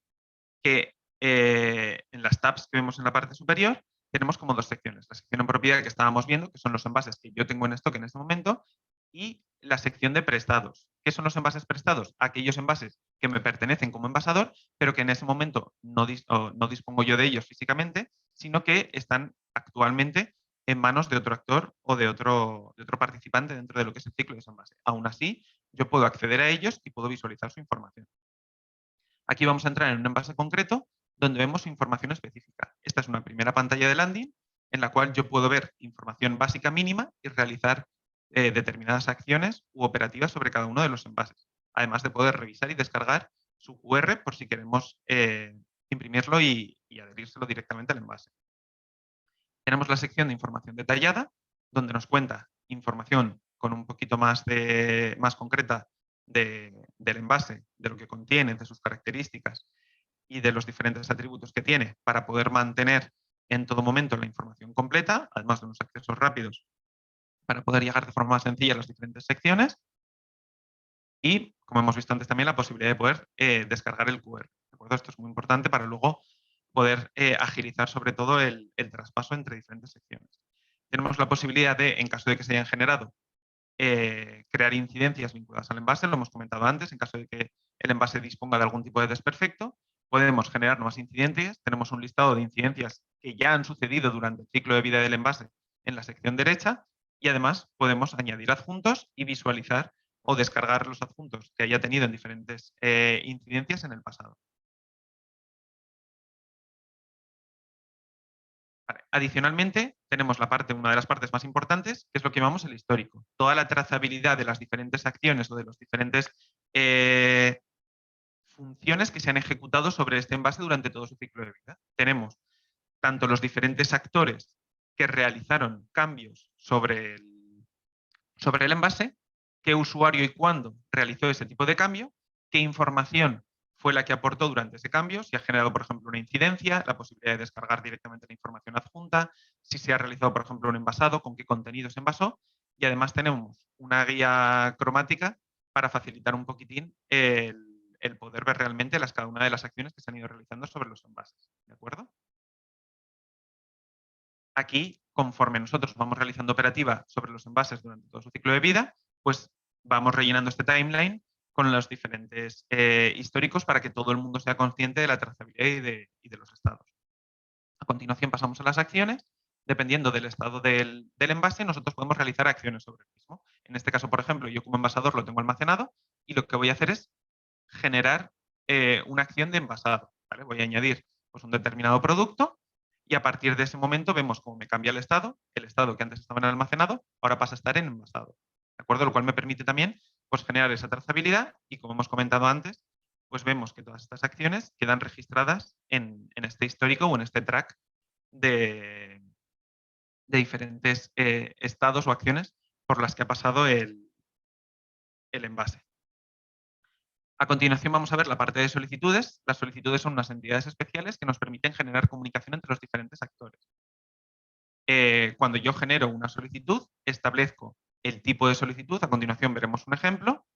que en las tabs que vemos en la parte superior tenemos como dos secciones. La sección en propiedad que estábamos viendo, que son los envases que yo tengo en stock en este momento, y la sección de prestados. ¿Qué son los envases prestados? Aquellos envases que me pertenecen como envasador, pero que en ese momento no dispongo yo de ellos físicamente, sino que están actualmente en manos de otro actor o de otro participante dentro de lo que es el ciclo de ese envase. Aún así, yo puedo acceder a ellos y puedo visualizar su información. Aquí vamos a entrar en un envase concreto donde vemos su información específica. Esta es una primera pantalla de landing en la cual yo puedo ver información básica mínima y realizar determinadas acciones u operativas sobre cada uno de los envases. Además de poder revisar y descargar su QR por si queremos imprimirlo y adherírselo directamente al envase. Tenemos la sección de información detallada, donde nos cuenta información con un poquito más concreta del envase, de lo que contiene, de sus características y de los diferentes atributos que tiene para poder mantener en todo momento la información completa, además de unos accesos rápidos para poder llegar de forma más sencilla a las diferentes secciones. Y, como hemos visto antes, también la posibilidad de poder descargar el QR. ¿De acuerdo? Esto es muy importante para luego poder agilizar sobre todo el traspaso entre diferentes secciones. Tenemos la posibilidad de, en caso de que se hayan generado, crear incidencias vinculadas al envase, lo hemos comentado antes, en caso de que el envase disponga de algún tipo de desperfecto, podemos generar nuevas incidencias, tenemos un listado de incidencias que ya han sucedido durante el ciclo de vida del envase en la sección derecha y además podemos añadir adjuntos y visualizar o descargar los adjuntos que haya tenido en diferentes incidencias en el pasado. Vale. Adicionalmente, tenemos una de las partes más importantes, que es lo que llamamos el histórico. Toda la trazabilidad de las diferentes acciones o de los diferentes funciones que se han ejecutado sobre este envase durante todo su ciclo de vida. Tenemos tanto los diferentes actores que realizaron cambios sobre el envase, qué usuario y cuándo realizó ese tipo de cambio, qué información fue la que aportó durante ese cambio, si ha generado, por ejemplo, una incidencia, la posibilidad de descargar directamente la información adjunta, si se ha realizado, por ejemplo, un envasado, con qué contenido se envasó, y además tenemos una guía cromática para facilitar un poquitín el poder ver realmente cada una de las acciones que se han ido realizando sobre los envases. ¿De acuerdo? Aquí, conforme nosotros vamos realizando operativa sobre los envases durante todo su ciclo de vida, pues vamos rellenando este timeline con los diferentes históricos para que todo el mundo sea consciente de la trazabilidad y de los estados. A continuación pasamos a las acciones. Dependiendo del estado del envase, nosotros podemos realizar acciones sobre el mismo. En este caso, por ejemplo, yo como envasador lo tengo almacenado y lo que voy a hacer es generar una acción de envasado. ¿Vale? Voy a añadir pues, un determinado producto y a partir de ese momento vemos cómo me cambia el estado que antes estaba en almacenado, ahora pasa a estar en envasado. ¿De acuerdo? Lo cual me permite también pues, generar esa trazabilidad y, como hemos comentado antes, pues vemos que todas estas acciones quedan registradas en este histórico o en este track de diferentes estados o acciones por las que ha pasado el envase. A continuación vamos a ver la parte de solicitudes. Las solicitudes son unas entidades especiales que nos permiten generar comunicación entre los diferentes actores. cuando yo genero una solicitud, establezco el tipo de solicitud. A continuación veremos un ejemplo.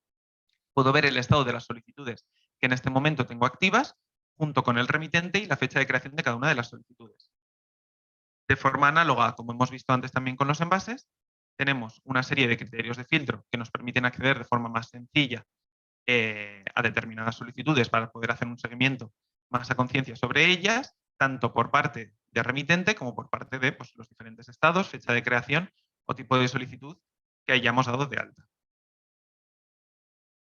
Puedo ver el estado de las solicitudes que en este momento tengo activas, junto con el remitente y la fecha de creación de cada una de las solicitudes. De forma análoga, como hemos visto antes también con los envases, tenemos una serie de criterios de filtro que nos permiten acceder de forma más sencilla a determinadas solicitudes para poder hacer un seguimiento más a conciencia sobre ellas, tanto por parte de remitente como por parte de pues, los diferentes estados, fecha de creación o tipo de solicitud que hayamos dado de alta.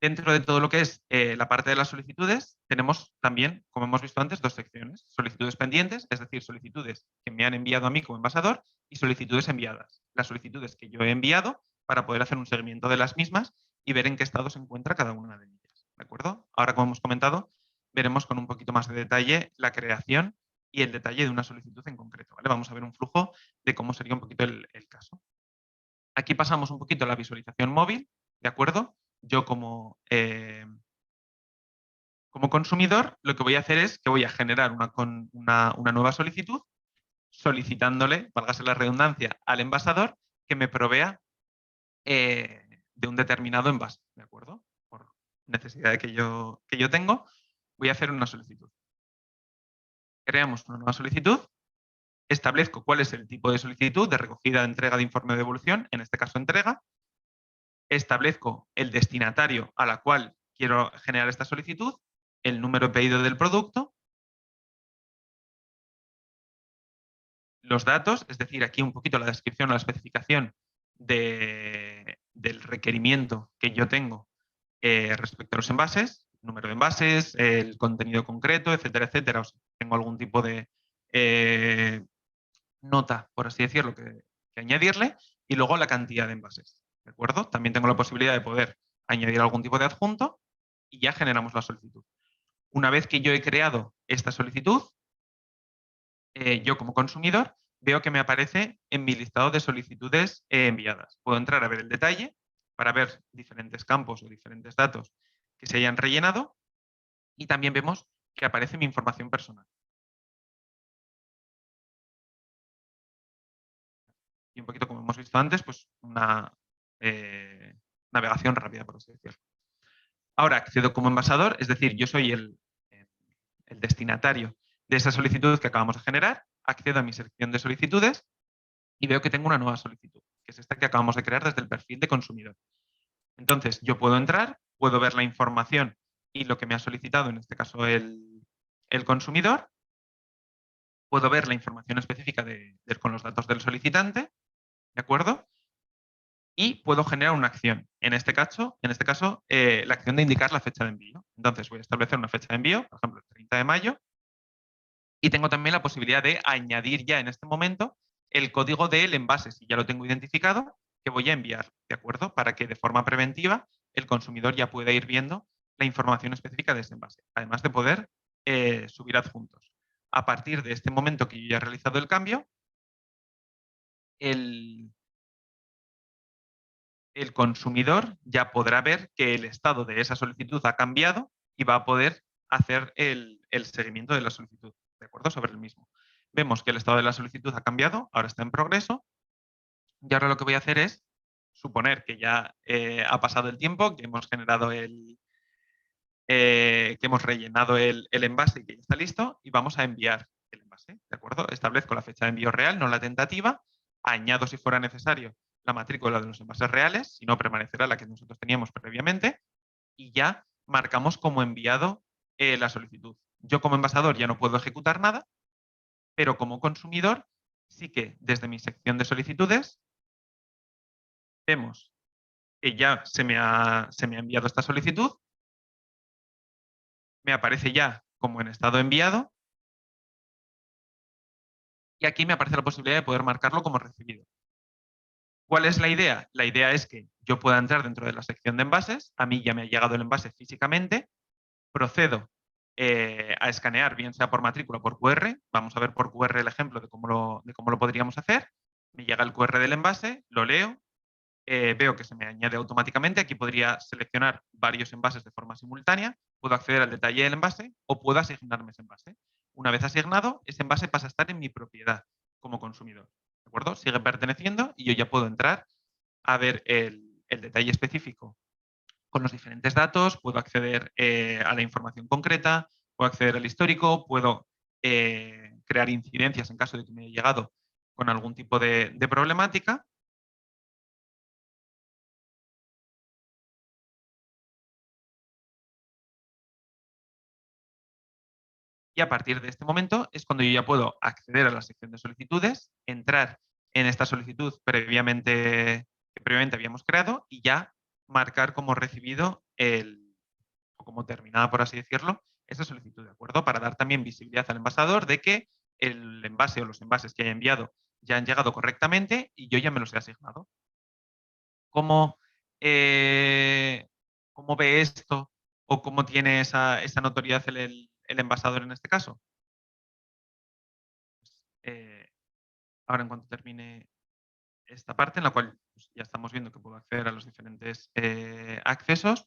Dentro de todo lo que es la parte de las solicitudes, tenemos también, como hemos visto antes, dos secciones. Solicitudes pendientes, es decir, solicitudes que me han enviado a mí como envasador, y solicitudes enviadas. Las solicitudes que yo he enviado para poder hacer un seguimiento de las mismas y ver en qué estado se encuentra cada una de ellas. ¿De acuerdo? Ahora, como hemos comentado, veremos con un poquito más de detalle la creación y el detalle de una solicitud en concreto. ¿Vale? Vamos a ver un flujo de cómo sería un poquito el caso. Aquí pasamos un poquito a la visualización móvil, ¿de acuerdo? Yo como consumidor, lo que voy a hacer es que voy a generar una nueva solicitud solicitándole, válgase la redundancia, al envasador que me provea de un determinado envase, ¿de acuerdo? Por necesidad que yo tengo, voy a hacer una solicitud. Creamos una nueva solicitud, establezco cuál es el tipo de solicitud de recogida, entrega de informe de devolución, en este caso entrega, establezco el destinatario a la cual quiero generar esta solicitud, el número de pedido del producto, los datos, es decir, aquí un poquito la descripción o la especificación del requerimiento que yo tengo respecto a los envases, número de envases, el contenido concreto, etcétera, etcétera. O sea, tengo algún tipo de nota, por así decirlo, que añadirle, y luego la cantidad de envases. ¿De acuerdo? También tengo la posibilidad de poder añadir algún tipo de adjunto y ya generamos la solicitud. Una vez que yo he creado esta solicitud, yo como consumidor veo que me aparece en mi listado de solicitudes enviadas. Puedo entrar a ver el detalle para ver diferentes campos o diferentes datos que se hayan rellenado y también vemos que aparece mi información personal. Y un poquito como hemos visto antes, pues una navegación rápida, por así decirlo. Ahora accedo como envasador, es decir, yo soy el destinatario de esa solicitud que acabamos de generar, accedo a mi sección de solicitudes y veo que tengo una nueva solicitud, que es esta que acabamos de crear desde el perfil de consumidor. Entonces, yo puedo entrar, puedo ver la información y lo que me ha solicitado, en este caso el consumidor, puedo ver la información específica con los datos del solicitante, ¿de acuerdo? Y puedo generar una acción. En este caso, la acción de indicar la fecha de envío. Entonces voy a establecer una fecha de envío, por ejemplo, el 30 de mayo, y tengo también la posibilidad de añadir ya en este momento el código del envase, si ya lo tengo identificado, que voy a enviar, ¿de acuerdo? Para que de forma preventiva el consumidor ya pueda ir viendo la información específica de ese envase, además de poder subir adjuntos. A partir de este momento que yo ya he realizado el cambio, el consumidor ya podrá ver que el estado de esa solicitud ha cambiado y va a poder hacer el seguimiento de la solicitud, ¿de acuerdo? Sobre el mismo. Vemos que el estado de la solicitud ha cambiado, ahora está en progreso, y ahora lo que voy a hacer es suponer que ya ha pasado el tiempo, que hemos generado que hemos rellenado el envase y que ya está listo, y vamos a enviar el envase, ¿de acuerdo? Establezco la fecha de envío real, no la tentativa, añado si fuera necesario la matrícula de los envases reales, si no permanecerá la que nosotros teníamos previamente, y ya marcamos como enviado la solicitud. Yo como envasador ya no puedo ejecutar nada, pero como consumidor sí que desde mi sección de solicitudes vemos que ya se me ha enviado esta solicitud, me aparece ya como en estado enviado y aquí me aparece la posibilidad de poder marcarlo como recibido. ¿Cuál es la idea? La idea es que yo pueda entrar dentro de la sección de envases, a mí ya me ha llegado el envase físicamente, procedo a escanear, bien sea por matrícula o por QR, vamos a ver por QR el ejemplo de cómo lo podríamos hacer, me llega el QR del envase, lo leo, veo que se me añade automáticamente, aquí podría seleccionar varios envases de forma simultánea, puedo acceder al detalle del envase o puedo asignarme ese envase. Una vez asignado, ese envase pasa a estar en mi propiedad como consumidor. ¿de acuerdo? Sigue perteneciendo y yo ya puedo entrar a ver el detalle específico con los diferentes datos, puedo acceder a la información concreta, puedo acceder al histórico, puedo crear incidencias en caso de que me haya llegado con algún tipo de problemática. Y a partir de este momento es cuando yo ya puedo acceder a la sección de solicitudes, entrar en esta solicitud que previamente habíamos creado y ya marcar como recibido o como terminada, por así decirlo, esa solicitud, ¿de acuerdo? Para dar también visibilidad al envasador de que el envase o los envases que haya enviado ya han llegado correctamente y yo ya me los he asignado. ¿Cómo ve esto o cómo tiene esa notoriedad el envasador en este caso? Ahora, en cuanto termine esta parte, en la cual pues, ya estamos viendo que puedo acceder a los diferentes accesos,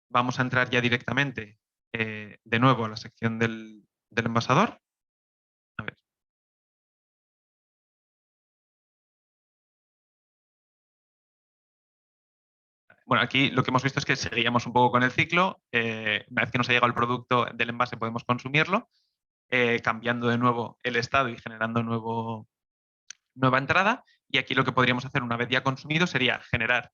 vamos a entrar ya directamente de nuevo a la sección del envasador. A ver. Bueno, aquí lo que hemos visto es que seguíamos un poco con el ciclo. Una vez que nos ha llegado el producto del envase podemos consumirlo, cambiando de nuevo el estado y generando nueva entrada. Y aquí lo que podríamos hacer una vez ya consumido sería generar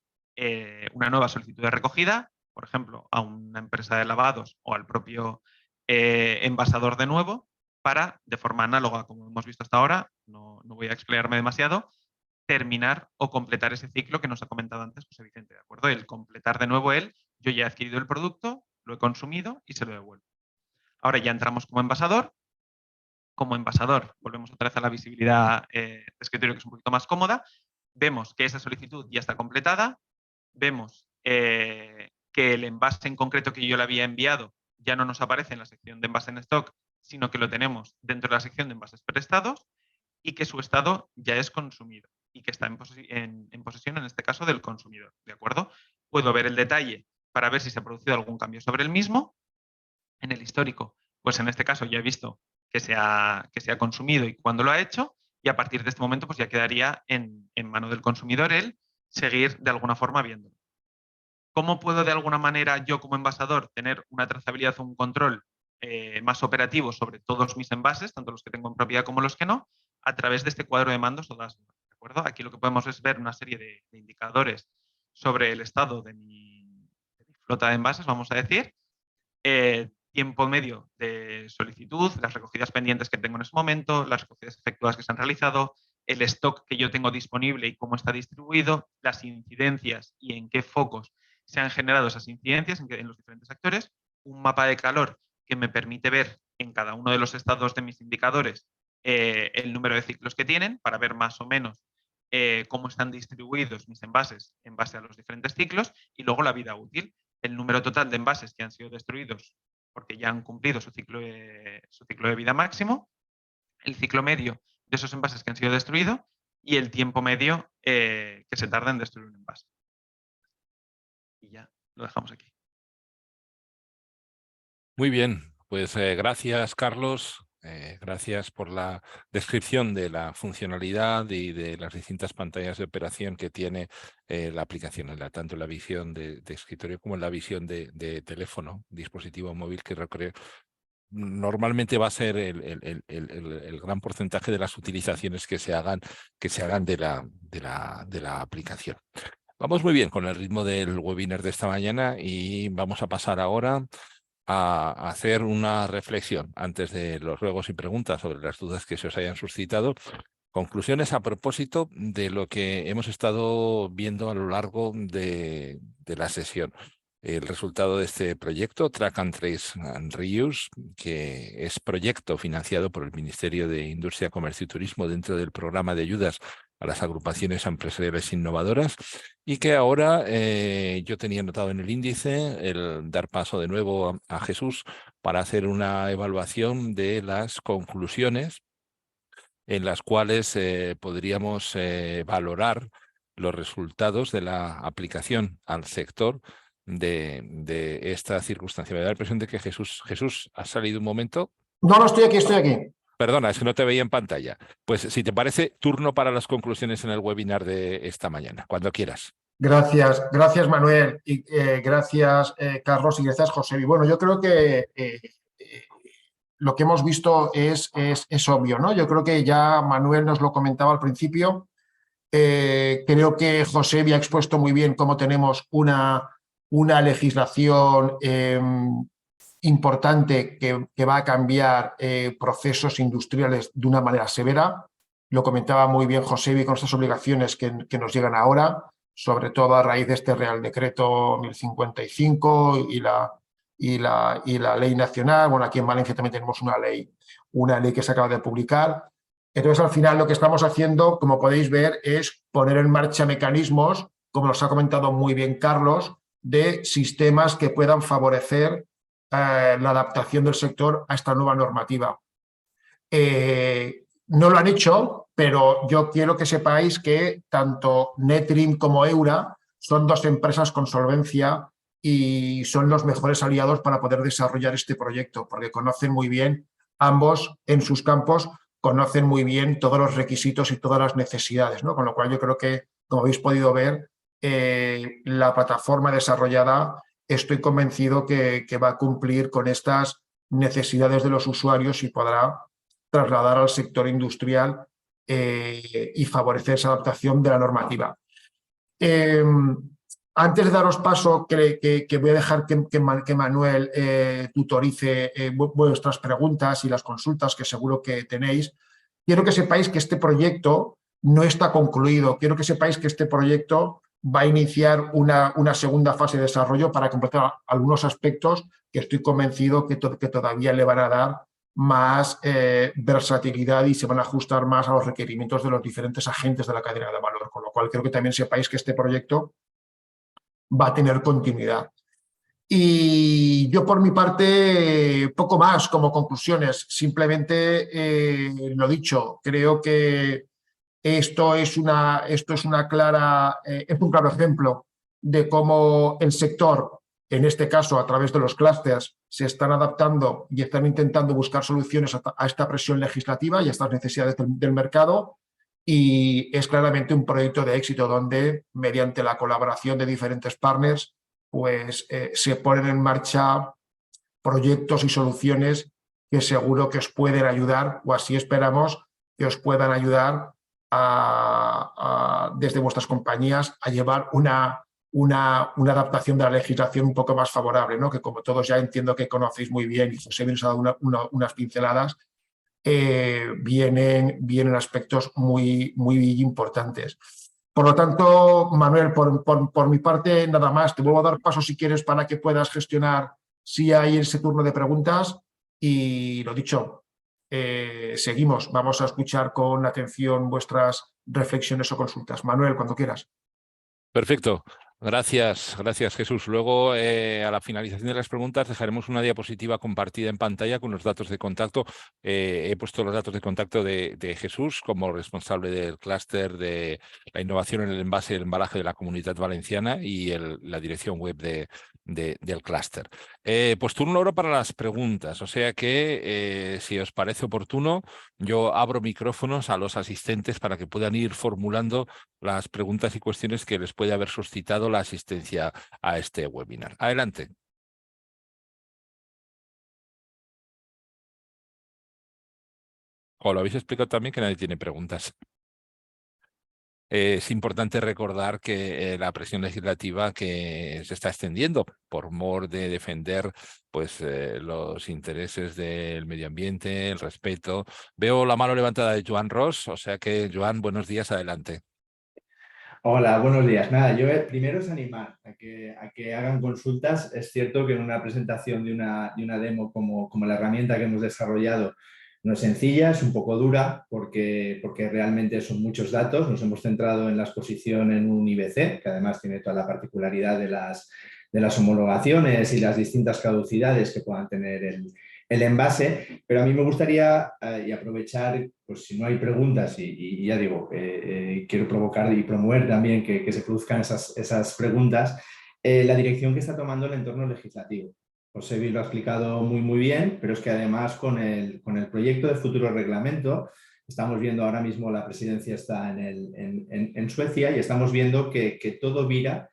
una nueva solicitud de recogida, por ejemplo, a una empresa de lavados o al propio envasador de nuevo, para, de forma análoga, como hemos visto hasta ahora, no voy a explayarme demasiado, terminar o completar ese ciclo que nos ha comentado antes José Vicente, ¿de acuerdo? El completar de nuevo yo ya he adquirido el producto, lo he consumido y se lo devuelvo. Ahora ya entramos como envasador. Como envasador, volvemos otra vez a la visibilidad de escritorio, que es un poquito más cómoda. Vemos que esa solicitud ya está completada. Vemos que el envase en concreto que yo le había enviado ya no nos aparece en la sección de envase en stock, sino que lo tenemos dentro de la sección de envases prestados y que su estado ya es consumido y que está en posesión, en este caso, del consumidor. ¿De acuerdo? Puedo ver el detalle para ver si se ha producido algún cambio sobre el mismo. En el histórico, pues en este caso ya he visto que se ha consumido y cuándo lo ha hecho, y a partir de este momento pues ya quedaría en mano del consumidor el seguir de alguna forma viéndolo. ¿Cómo puedo de alguna manera yo como envasador tener una trazabilidad o un control más operativo sobre todos mis envases, tanto los que tengo en propiedad como los que no? A través de este cuadro de mandos o dashboard, ¿de acuerdo? Aquí lo que podemos es ver una serie de indicadores sobre el estado de mi flota de envases, vamos a decir, tiempo medio de solicitud, las recogidas pendientes que tengo en ese momento, las recogidas efectuadas que se han realizado, el stock que yo tengo disponible y cómo está distribuido, las incidencias y en qué focos se han generado esas incidencias en los diferentes actores, un mapa de calor que me permite ver en cada uno de los estados de mis indicadores el número de ciclos que tienen para ver más o menos cómo están distribuidos mis envases en base a los diferentes ciclos, y luego la vida útil, el número total de envases que han sido destruidos porque ya han cumplido su ciclo de vida máximo, el ciclo medio de esos envases que han sido destruidos y el tiempo medio que se tarda en destruir un envase. Y ya lo dejamos aquí. Muy bien, pues gracias, Carlos. Gracias por la descripción de la funcionalidad y de las distintas pantallas de operación que tiene la aplicación, tanto en la visión de escritorio como en la visión de teléfono, dispositivo móvil, que normalmente va a ser el gran porcentaje de las utilizaciones que se hagan de la aplicación. Vamos muy bien con el ritmo del webinar de esta mañana y vamos a pasar ahora a hacer una reflexión antes de los ruegos y preguntas sobre las dudas que se os hayan suscitado. Conclusiones a propósito de lo que hemos estado viendo a lo largo de la sesión. El resultado de este proyecto, Track and Trace and Reuse, que es proyecto financiado por el Ministerio de Industria, Comercio y Turismo dentro del programa de ayudas a las agrupaciones empresariales innovadoras, y que ahora yo tenía notado en el índice el dar paso de nuevo a Jesús para hacer una evaluación de las conclusiones en las cuales podríamos valorar los resultados de la aplicación al sector de esta circunstancia. Me da la impresión de que Jesús, ¿has salido un momento? No, estoy aquí. Perdona, es que no te veía en pantalla. Pues si te parece, turno para las conclusiones en el webinar de esta mañana, cuando quieras. Gracias Manuel, y gracias Carlos y gracias José. Y bueno, yo creo que lo que hemos visto es obvio, ¿no? Yo creo que ya Manuel nos lo comentaba al principio. Creo que José había expuesto muy bien cómo tenemos una legislación importante que va a cambiar procesos industriales de una manera severa. Lo comentaba muy bien José con estas obligaciones que nos llegan ahora, sobre todo a raíz de este Real Decreto 1055 y la ley nacional. Bueno, aquí en Valencia también tenemos una ley que se acaba de publicar. Entonces, al final, lo que estamos haciendo, como podéis ver, es poner en marcha mecanismos, como nos ha comentado muy bien Carlos, de sistemas que puedan favorecer la adaptación del sector a esta nueva normativa. No lo han hecho, pero yo quiero que sepáis que tanto Netrim como Eura son dos empresas con solvencia y son los mejores aliados para poder desarrollar este proyecto, porque conocen muy bien, ambos en sus campos, conocen muy bien todos los requisitos y todas las necesidades, ¿no? Con lo cual yo creo que, como habéis podido ver, la plataforma desarrollada, estoy convencido que va a cumplir con estas necesidades de los usuarios y podrá trasladar al sector industrial y favorecer esa adaptación de la normativa. Antes de daros paso, que voy a dejar que Manuel tutorice vuestras preguntas y las consultas que seguro que tenéis, quiero que sepáis que este proyecto no está concluido. Quiero que sepáis que este proyecto va a iniciar una segunda fase de desarrollo para completar algunos aspectos que estoy convencido que todavía le van a dar más versatilidad y se van a ajustar más a los requerimientos de los diferentes agentes de la cadena de valor, con lo cual creo que también sepáis que este proyecto va a tener continuidad. Y yo por mi parte, poco más como conclusiones, simplemente lo dicho, creo que esto es un claro ejemplo de cómo el sector, en este caso a través de los clústeres, se están adaptando y están intentando buscar soluciones a esta presión legislativa y a estas necesidades del mercado, y es claramente un proyecto de éxito donde, mediante la colaboración de diferentes partners, pues se ponen en marcha proyectos y soluciones que seguro que os pueden ayudar, o así esperamos que os puedan ayudar desde vuestras compañías a llevar una adaptación de la legislación un poco más favorable, ¿no? Que como todos ya entiendo que conocéis muy bien y José nos ha dado unas pinceladas, vienen aspectos muy importantes. Por lo tanto, Manuel, por mi parte, nada más. Te vuelvo a dar paso si quieres para que puedas gestionar si hay ese turno de preguntas. Y lo dicho, seguimos. Vamos a escuchar con atención vuestras reflexiones o consultas. Manuel, cuando quieras. Perfecto. Gracias Jesús. Luego, a la finalización de las preguntas, dejaremos una diapositiva compartida en pantalla con los datos de contacto. He puesto los datos de contacto de Jesús como responsable del clúster de la innovación en el envase y el embalaje de la Comunidad Valenciana y la dirección web del clúster. Pues turno ahora para las preguntas, o sea que si os parece oportuno, yo abro micrófonos a los asistentes para que puedan ir formulando las preguntas y cuestiones que les puede haber suscitado la asistencia a este webinar. Adelante. O lo habéis explicado también que nadie tiene preguntas. Es importante recordar que la presión legislativa que se está extendiendo por mor de defender pues, los intereses del medio ambiente, el respeto. Veo la mano levantada de Joan Ros, o sea que, Joan, buenos días, adelante. Hola, buenos días. Nada, yo primero es animar a que hagan consultas. Es cierto que en una presentación de una demo como la herramienta que hemos desarrollado no es sencilla, es un poco dura porque realmente son muchos datos. Nos hemos centrado en la exposición en un IBC, que además tiene toda la particularidad de las homologaciones y las distintas caducidades que puedan tener el envase, pero a mí me gustaría y aprovechar, pues si no hay preguntas y ya digo, quiero provocar y promover también que se produzcan esas preguntas, la dirección que está tomando el entorno legislativo. Josebi lo ha explicado muy bien, pero es que además con el proyecto de futuro reglamento, estamos viendo ahora mismo la presidencia está en Suecia y estamos viendo que todo vira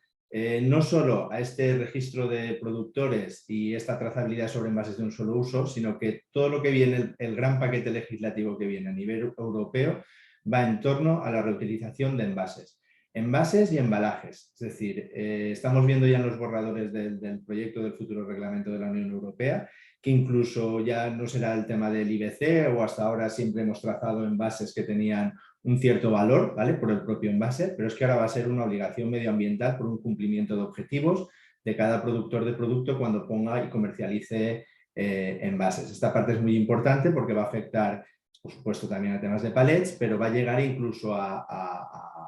no solo a este registro de productores y esta trazabilidad sobre envases de un solo uso, sino que todo lo que viene, el gran paquete legislativo que viene a nivel europeo, va en torno a la reutilización de envases y embalajes. Es decir, estamos viendo ya en los borradores del proyecto del futuro reglamento de la Unión Europea que incluso ya no será el tema del IBC o hasta ahora siempre hemos trazado envases que tenían un cierto valor, ¿vale? Por el propio envase, pero es que ahora va a ser una obligación medioambiental por un cumplimiento de objetivos de cada productor de producto cuando ponga y comercialice envases. Esta parte es muy importante porque va a afectar, por supuesto, también a temas de palets, pero va a llegar incluso a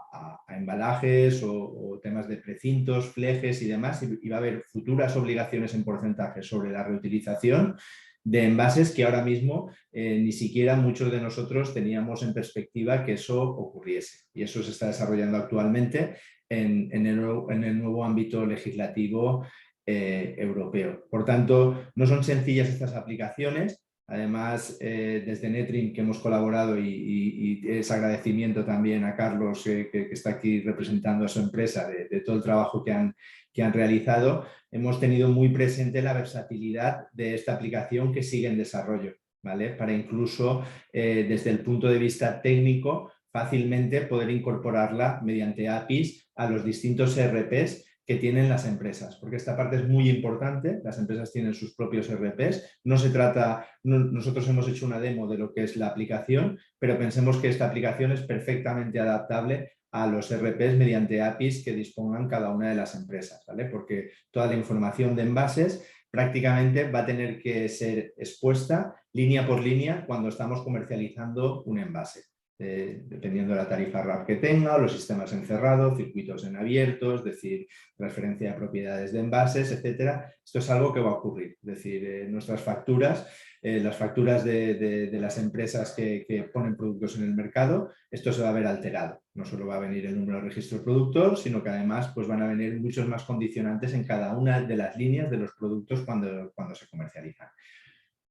embalajes o temas de precintos, flejes y demás, y va a haber futuras obligaciones en porcentaje sobre la reutilización de envases que ahora mismo ni siquiera muchos de nosotros teníamos en perspectiva que eso ocurriese. Y eso se está desarrollando actualmente en el nuevo ámbito legislativo europeo. Por tanto, no son sencillas estas aplicaciones. Además, desde Netrim, que hemos colaborado y es agradecimiento también a Carlos, que está aquí representando a su empresa, de todo el trabajo que han realizado, hemos tenido muy presente la versatilidad de esta aplicación que sigue en desarrollo, ¿vale? Para incluso, desde el punto de vista técnico, fácilmente poder incorporarla mediante APIs a los distintos ERPs que tienen las empresas, porque esta parte es muy importante. Las empresas tienen sus propios ERPs, no se trata, nosotros hemos hecho una demo de lo que es la aplicación, pero pensemos que esta aplicación es perfectamente adaptable a los ERPs mediante APIs que dispongan cada una de las empresas, ¿vale? Porque toda la información de envases prácticamente va a tener que ser expuesta línea por línea cuando estamos comercializando un envase. Dependiendo de la tarifa RAB que tenga, los sistemas encerrados, circuitos en abierto, es decir, transferencia de propiedades de envases, etcétera. Esto es algo que va a ocurrir. Es decir, nuestras facturas, las facturas de las empresas que ponen productos en el mercado, esto se va a ver alterado. No solo va a venir el número de registro de productor, sino que además pues, van a venir muchos más condicionantes en cada una de las líneas de los productos cuando se comercializan.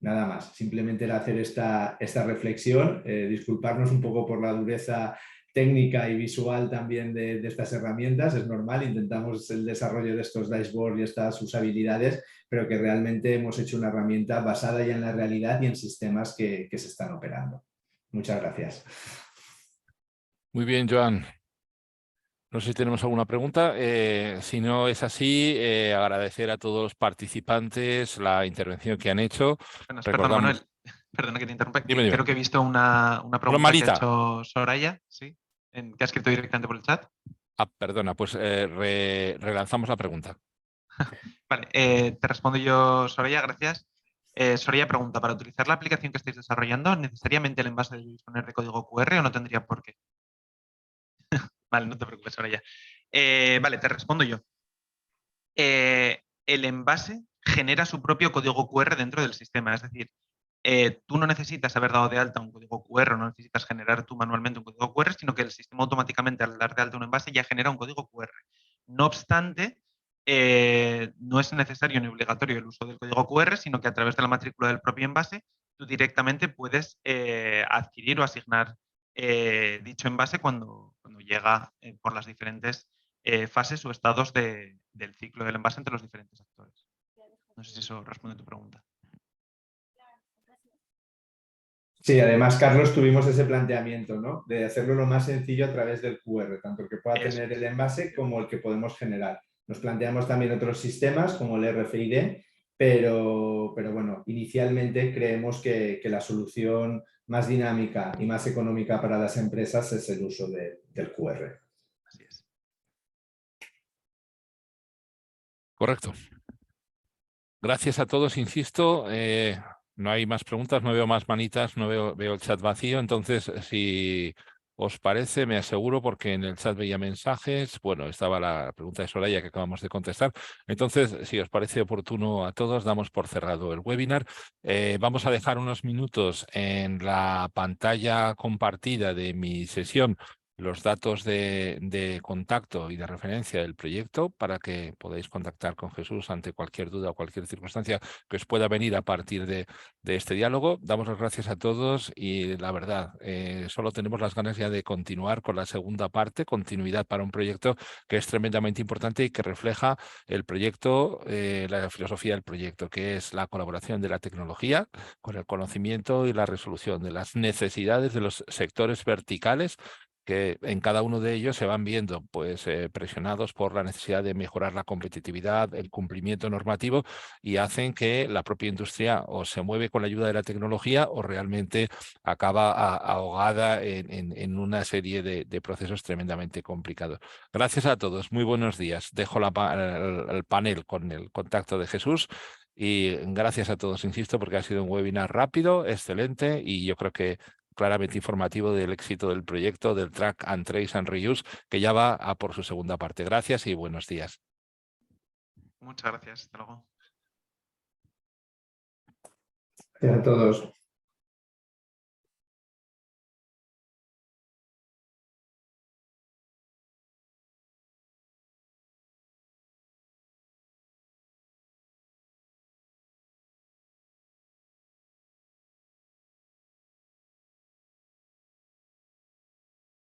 Nada más, simplemente era hacer esta reflexión, disculparnos un poco por la dureza técnica y visual también de estas herramientas, es normal, intentamos el desarrollo de estos dashboards y estas usabilidades, pero que realmente hemos hecho una herramienta basada ya en la realidad y en sistemas que se están operando. Muchas gracias. Muy bien, Joan. No sé si tenemos alguna pregunta. Si no es así, agradecer a todos los participantes la intervención que han hecho. Perdón, Manuel, perdona que te interrumpa. Dime. Creo que he visto una pregunta que ha hecho Soraya, ¿sí? Que ha escrito directamente por el chat. Perdona, pues relanzamos la pregunta. Vale, te respondo yo, Soraya, gracias. Soraya pregunta, ¿para utilizar la aplicación que estáis desarrollando, necesariamente el envase debe disponer de código QR o no tendría por qué? Vale, no te preocupes, Soraya. Vale, te respondo yo. El envase genera su propio código QR dentro del sistema, es decir, tú no necesitas haber dado de alta un código QR, no necesitas generar tú manualmente un código QR, sino que el sistema automáticamente al dar de alta un envase ya genera un código QR. No obstante, no es necesario ni obligatorio el uso del código QR, sino que a través de la matrícula del propio envase tú directamente puedes adquirir o asignar dicho envase cuando llega por las diferentes fases o estados del ciclo del envase entre los diferentes actores. No sé si eso responde a tu pregunta. Sí, además, Carlos, tuvimos ese planteamiento, ¿no? De hacerlo lo más sencillo a través del QR, tanto el que pueda tener el envase como el que podemos generar. Nos planteamos también otros sistemas como el RFID, pero bueno, inicialmente creemos que la solución más dinámica y más económica para las empresas es el uso del QR. Así es. Correcto. Gracias a todos, insisto. No hay más preguntas, no veo más manitas, no veo el chat vacío. Entonces, si os parece, me aseguro, porque en el chat veía mensajes. Bueno, estaba la pregunta de Soraya que acabamos de contestar. Entonces, si os parece oportuno a todos, damos por cerrado el webinar. Vamos a dejar unos minutos en la pantalla compartida de mi sesión los datos de contacto y de referencia del proyecto para que podáis contactar con Jesús ante cualquier duda o cualquier circunstancia que os pueda venir a partir de este diálogo. Damos las gracias a todos y la verdad, solo tenemos las ganas ya de continuar con la segunda parte, continuidad para un proyecto que es tremendamente importante y que refleja el proyecto, la filosofía del proyecto, que es la colaboración de la tecnología con el conocimiento y la resolución de las necesidades de los sectores verticales que en cada uno de ellos se van viendo pues, presionados por la necesidad de mejorar la competitividad, el cumplimiento normativo y hacen que la propia industria o se mueve con la ayuda de la tecnología o realmente acaba ahogada en una serie de procesos tremendamente complicados. Gracias a todos, muy buenos días. Dejo el panel con el contacto de Jesús. Y gracias a todos, insisto, porque ha sido un webinar rápido, excelente y yo creo que claramente informativo del éxito del proyecto del Track and Trace and Reuse, que ya va a por su segunda parte. Gracias y buenos días. Muchas gracias. Hasta luego. Gracias a todos.